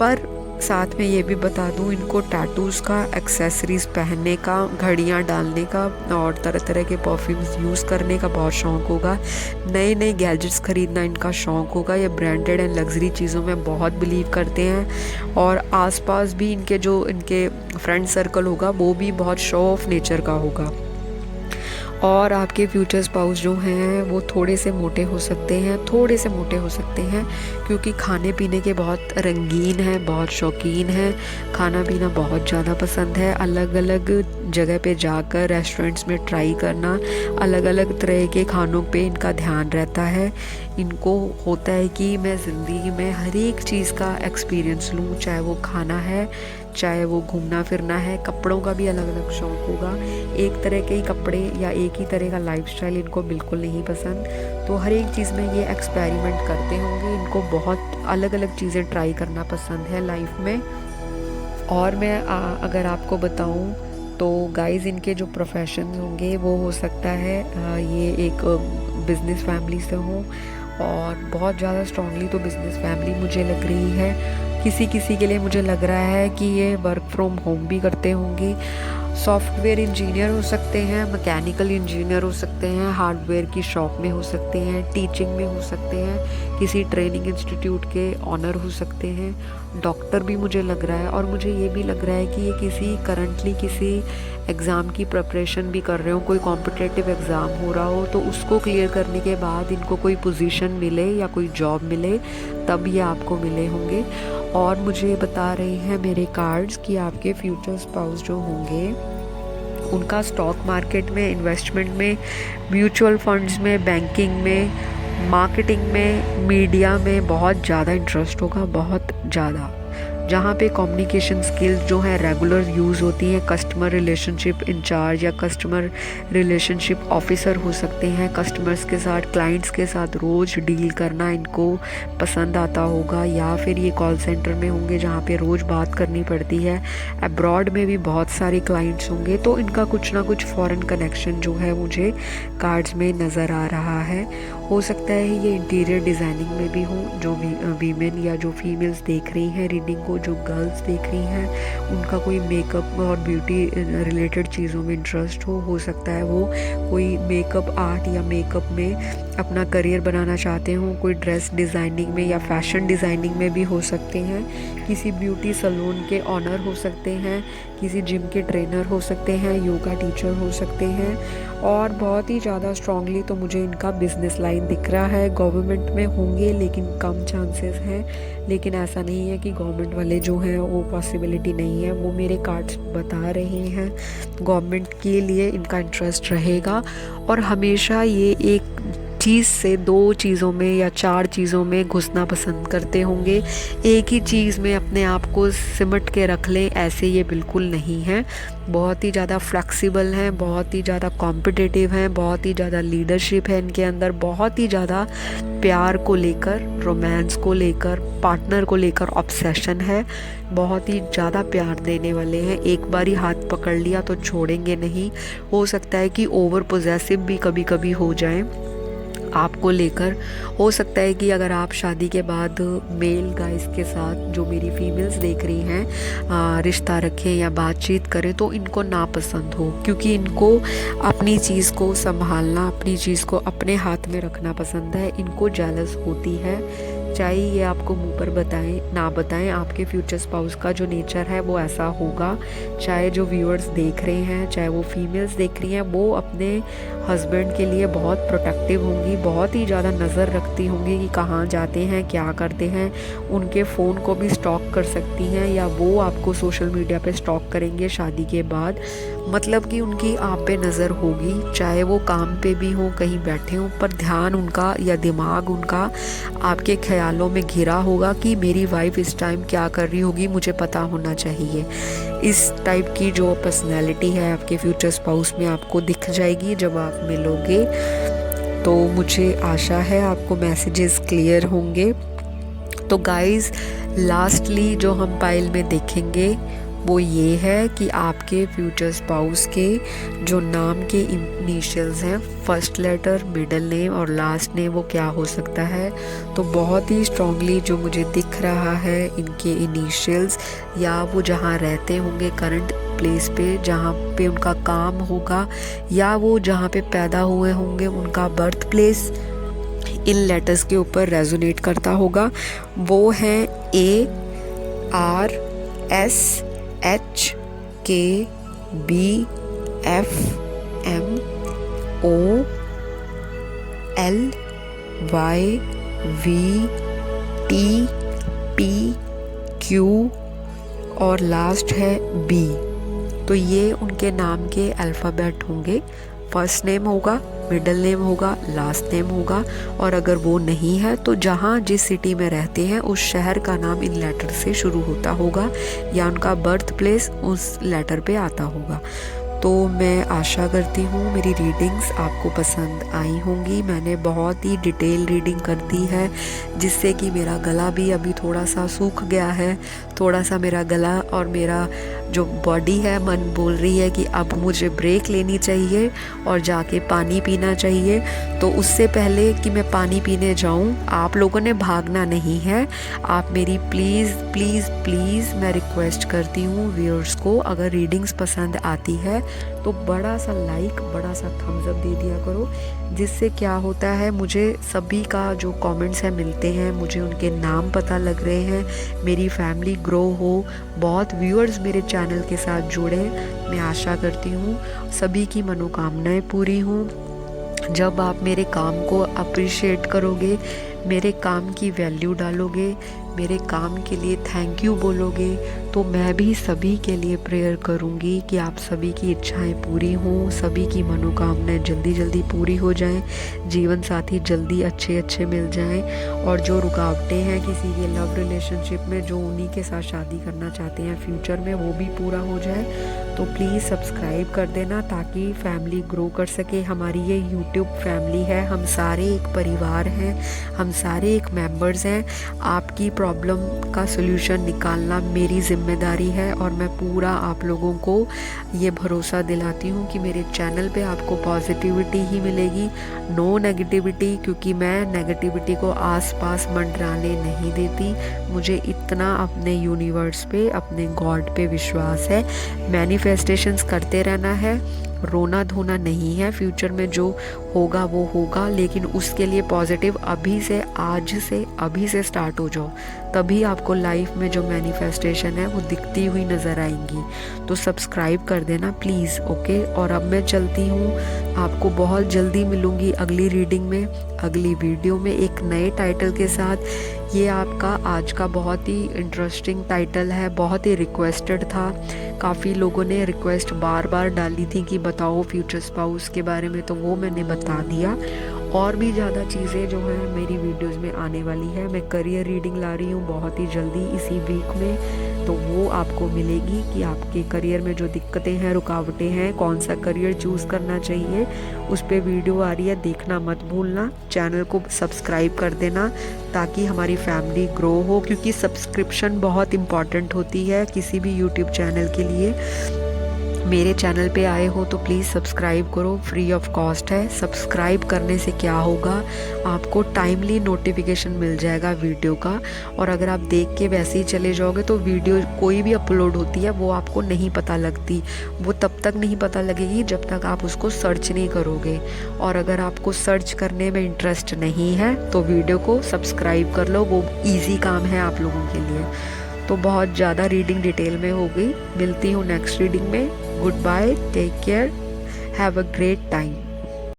पर साथ में ये भी बता दूं, इनको टैटूज़ का, एक्सेसरीज़ पहनने का, घड़ियाँ डालने का और तरह तरह के परफ्यूम्स यूज़ करने का बहुत शौक़ होगा। नए नए गैजेट्स ख़रीदना इनका शौक़ होगा। ये ब्रांडेड एंड लग्जरी चीज़ों में बहुत बिलीव करते हैं। और आसपास भी इनके जो इनके फ्रेंड सर्कल होगा वो भी बहुत शो ऑफ नेचर का होगा। और आपके फ्यूचर स्पाउस जो हैं वो थोड़े से मोटे हो सकते हैं, थोड़े से मोटे हो सकते हैं, क्योंकि खाने पीने के बहुत रंगीन हैं, बहुत शौकीन हैं, खाना पीना बहुत ज़्यादा पसंद है। अलग अलग जगह पे जाकर रेस्टोरेंट्स में ट्राई करना, अलग अलग तरह के खानों पे इनका ध्यान रहता है। इनको होता है कि मैं ज़िंदगी में हर एक चीज़ का एक्सपीरियंस लूँ, चाहे वो खाना है, चाहे वो घूमना फिरना है। कपड़ों का भी अलग अलग शौक़ होगा। एक तरह के ही कपड़े या एक ही तरह का लाइफस्टाइल इनको बिल्कुल नहीं पसंद। तो हर एक चीज़ में ये एक्सपेरिमेंट करते होंगे। इनको बहुत अलग अलग चीज़ें ट्राई करना पसंद है लाइफ में। और मैं अगर आपको बताऊं तो गाइज़, इनके जो प्रोफेशन होंगे वो हो सकता है ये एक बिज़नेस फैमिली से हों, और बहुत ज़्यादा स्ट्रांगली तो बिज़नेस फैमिली मुझे लग रही है। किसी किसी के लिए मुझे लग रहा है कि ये वर्क फ्रॉम होम भी करते होंगे। सॉफ्टवेयर इंजीनियर हो सकते हैं, मैकेनिकल इंजीनियर हो सकते हैं, हार्डवेयर की शॉप में हो सकते हैं, टीचिंग में हो सकते हैं, किसी ट्रेनिंग इंस्टीट्यूट के ऑनर हो सकते हैं, डॉक्टर भी मुझे लग रहा है। और मुझे ये भी लग रहा है कि ये किसी एग्ज़ाम की प्रिपरेशन भी कर रहे हो, कोई कॉम्पिटिटिव एग्ज़ाम हो रहा हो, तो उसको क्लियर करने के बाद इनको कोई पोजीशन मिले या कोई जॉब मिले तब ये आपको मिले होंगे। और मुझे बता रहे हैं मेरे कार्ड्स कि आपके फ्यूचर स्पाउस जो होंगे उनका स्टॉक मार्केट में, इन्वेस्टमेंट में, म्यूचुअल फंड्स में, बैंकिंग में, मार्केटिंग में, मीडिया में बहुत ज़्यादा इंटरेस्ट होगा, बहुत ज़्यादा। जहाँ पे कम्युनिकेशन स्किल्स जो है रेगुलर यूज़ होती हैं। कस्टमर रिलेशनशिप इंचार्ज या कस्टमर रिलेशनशिप ऑफिसर हो सकते हैं। कस्टमर्स के साथ, क्लाइंट्स के साथ रोज़ डील करना इनको पसंद आता होगा। या फिर ये कॉल सेंटर में होंगे जहाँ पे रोज़ बात करनी पड़ती है। अब्रॉड में भी बहुत सारे क्लाइंट्स होंगे, तो इनका कुछ ना कुछ फॉरेन कनेक्शन जो है मुझे कार्ड्स में नज़र आ रहा है। हो सकता है ये इंटीरियर डिज़ाइनिंग में भी हो। जो वीमेन या जो फीमेल्स देख रही हैं रीडिंग को, जो गर्ल्स देख रही हैं, उनका कोई मेकअप और ब्यूटी रिलेटेड चीज़ों में इंटरेस्ट हो सकता है वो कोई मेकअप आर्ट या मेकअप में अपना करियर बनाना चाहते हों। कोई ड्रेस डिज़ाइनिंग में या फैशन डिज़ाइनिंग में भी हो सकते हैं। किसी ब्यूटी सैलून के ऑनर हो सकते हैं, किसी जिम के ट्रेनर हो सकते हैं, योगा टीचर हो सकते हैं। और बहुत ही ज़्यादा स्ट्रांगली तो मुझे इनका बिजनेस लाइन दिख रहा है। गवर्नमेंट में होंगे लेकिन कम चांसेस हैं, लेकिन ऐसा नहीं है कि गवर्नमेंट वाले जो हैं वो पॉसिबिलिटी नहीं है। वो मेरे कार्ड्स बता रहे हैं गवर्नमेंट के लिए इनका इंटरेस्ट रहेगा। और हमेशा ये एक चीज़ से 2 चीज़ों में या 4 चीज़ों में घुसना पसंद करते होंगे, एक ही चीज़ में अपने आप को सिमट के रख लें, ऐसे ये बिल्कुल नहीं हैं। बहुत ही ज़्यादा फ्लेक्सिबल हैं, बहुत ही ज़्यादा कॉम्पिटिटिव हैं, बहुत ही ज़्यादा लीडरशिप है इनके अंदर, बहुत ही ज़्यादा प्यार को लेकर, रोमांस को लेकर, पार्टनर को लेकर ऑब्सेशन है, बहुत ही ज़्यादा प्यार देने वाले हैं। एक बार ही हाथ पकड़ लिया तो छोड़ेंगे नहीं। हो सकता है कि ओवर पोजेसिव भी कभी कभी हो जाएं आपको लेकर। हो सकता है कि अगर आप शादी के बाद मेल गाइस के साथ, जो मेरी फीमेल्स देख रही हैं, रिश्ता रखें या बातचीत करें तो इनको नापसंद हो, क्योंकि इनको अपनी चीज़ को संभालना, अपनी चीज़ को अपने हाथ में रखना पसंद है। इनको जेलस होती है, चाहे ये आपको मुंह पर बताएं ना बताएं, आपके फ्यूचर स्पाउस का जो नेचर है वो ऐसा होगा। चाहे जो व्यूअर्स देख रहे हैं, चाहे वो फीमेल्स देख रही हैं, वो अपने हस्बैंड के लिए बहुत प्रोटेक्टिव होंगी, बहुत ही ज़्यादा नज़र रखती होंगी कि कहाँ जाते हैं, क्या करते हैं। उनके फ़ोन को भी स्टॉक कर सकती हैं, या वो आपको सोशल मीडिया पे स्टॉक करेंगे शादी के बाद। मतलब कि उनकी आप पे नज़र होगी, चाहे वो काम पे भी हो, कहीं बैठे हों, पर ध्यान उनका या दिमाग उनका आपके ख्यालों में घिरा होगा कि मेरी वाइफ इस टाइम क्या कर रही होगी, मुझे पता होना चाहिए। इस टाइप की जो पर्सनैलिटी है आपके फ्यूचर स्पाउस में आपको दिख जाएगी जब आप मिलोगे। तो मुझे आशा है आपको मैसेजेस क्लियर होंगे। तो गाइज़, लास्टली जो हम पाइल में देखेंगे वो ये है कि आपके फ्यूचर स्पाउस के जो नाम के इनिशियल्स हैं, फर्स्ट लेटर, मिडिल नेम और लास्ट नेम, वो क्या हो सकता है। तो बहुत ही स्ट्रांगली जो मुझे दिख रहा है, इनके इनिशियल्स, या वो जहाँ रहते होंगे करंट प्लेस पे, जहाँ पे उनका काम होगा, या वो जहाँ पे पैदा हुए होंगे उनका बर्थ प्लेस, इन लेटर्स के ऊपर रेजोनेट करता होगा। वो हैं ARSHKBFMOLYVTPQ और लास्ट है B। तो ये उनके नाम के अल्फ़ाबेट होंगे। फर्स्ट नेम होगा, मिडिल नेम होगा, लास्ट नेम होगा, और अगर वो नहीं है तो जहाँ जिस सिटी में रहते हैं उस शहर का नाम इन लेटर से शुरू होता होगा, या उनका बर्थ प्लेस उस लेटर पे आता होगा। तो मैं आशा करती हूँ मेरी रीडिंग्स आपको पसंद आई होंगी। मैंने बहुत ही डिटेल रीडिंग कर दी है, जिससे कि मेरा गला भी अभी थोड़ा सा सूख गया है। थोड़ा सा मेरा गला और मेरा जो बॉडी है, मन बोल रही है कि अब मुझे ब्रेक लेनी चाहिए और जाके पानी पीना चाहिए। तो उससे पहले कि मैं पानी पीने जाऊं, आप लोगों ने भागना नहीं है। आप मेरी प्लीज़ प्लीज़ प्लीज़ मैं रिक्वेस्ट करती हूँ व्यूअर्स को, अगर रीडिंग्स पसंद आती है तो बड़ा सा लाइक, बड़ा सा थम्स अप दे दिया करो। जिससे क्या होता है, मुझे सभी का जो कमेंट्स हैं मिलते हैं, मुझे उनके नाम पता लग रहे हैं, मेरी फैमिली ग्रो हो, बहुत व्यूअर्स मेरे चैनल के साथ जुड़े। मैं आशा करती हूँ सभी की मनोकामनाएं पूरी हों। जब आप मेरे काम को अप्रिशिएट करोगे, मेरे काम की वैल्यू डालोगे, मेरे काम के लिए थैंक यू बोलोगे, तो मैं भी सभी के लिए प्रेयर करूँगी कि आप सभी की इच्छाएं पूरी हों, सभी की मनोकामनाएं जल्दी जल्दी पूरी हो जाएं, जीवन साथी जल्दी अच्छे अच्छे मिल जाएं, और जो रुकावटें हैं किसी के लव रिलेशनशिप में, जो उन्हीं के साथ शादी करना चाहते हैं फ्यूचर में, वो भी पूरा हो जाए। तो प्लीज़ सब्सक्राइब कर देना ताकि फैमिली ग्रो कर सके। हमारी ये यूट्यूब फैमिली है, हम सारे एक परिवार हैं, हम सारे एक मेंबर्स हैं। आपकी प्रॉब्लम का सलूशन निकालना मेरी जिम्मेदारी है, और मैं पूरा आप लोगों को ये भरोसा दिलाती हूँ कि मेरे चैनल पे आपको पॉजिटिविटी ही मिलेगी, नो नेगेटिविटी, क्योंकि मैं नेगेटिविटी को आसपास मंडराने नहीं देती। मुझे इतना अपने यूनिवर्स पे, अपने गॉड पे विश्वास है। मैनिफेस्टेशंस करते रहना है, रोना धोना नहीं है। फ्यूचर में जो होगा वो होगा, लेकिन उसके लिए पॉजिटिव अभी से, आज से, अभी से स्टार्ट हो जाओ, तभी आपको लाइफ में जो मैनिफेस्टेशन है वो दिखती हुई नज़र आएंगी। तो सब्सक्राइब कर देना प्लीज़, ओके। और अब मैं चलती हूँ, आपको बहुत जल्दी मिलूँगी अगली रीडिंग में, अगली वीडियो में, एक नए टाइटल के साथ। ये आपका आज का बहुत ही इंटरेस्टिंग टाइटल है, बहुत ही रिक्वेस्टेड था। काफ़ी लोगों ने रिक्वेस्ट बार बार डाली थी कि बताओ फ्यूचर स्पाउस के बारे में, तो वो मैंने बता दिया। और भी ज़्यादा चीज़ें जो हैं मेरी वीडियोस में आने वाली है। मैं करियर रीडिंग ला रही हूँ बहुत ही जल्दी इसी वीक में, तो वो आपको मिलेगी कि आपके करियर में जो दिक्कतें हैं, रुकावटें हैं, कौन सा करियर चूज़ करना चाहिए, उस पर वीडियो आ रही है, देखना मत भूलना। चैनल को सब्सक्राइब कर देना ताकि हमारी फैमिली ग्रो हो, क्योंकि सब्सक्रिप्शन बहुत इम्पॉर्टेंट होती है किसी भी यूट्यूब चैनल के लिए। मेरे चैनल पे आए हो तो प्लीज़ सब्सक्राइब करो, फ्री ऑफ कॉस्ट है। सब्सक्राइब करने से क्या होगा, आपको टाइमली नोटिफिकेशन मिल जाएगा वीडियो का, और अगर आप देख के वैसे ही चले जाओगे तो वीडियो कोई भी अपलोड होती है वो आपको नहीं पता लगती। वो तब तक नहीं पता लगेगी जब तक आप उसको सर्च नहीं करोगे, और अगर आपको सर्च करने में इंटरेस्ट नहीं है तो वीडियो को सब्सक्राइब कर लो, वो ईजी काम है आप लोगों के लिए। तो बहुत ज़्यादा रीडिंग डिटेल में हो गई, मिलती हूँ नेक्स्ट रीडिंग में। Goodbye, take care, have a great time.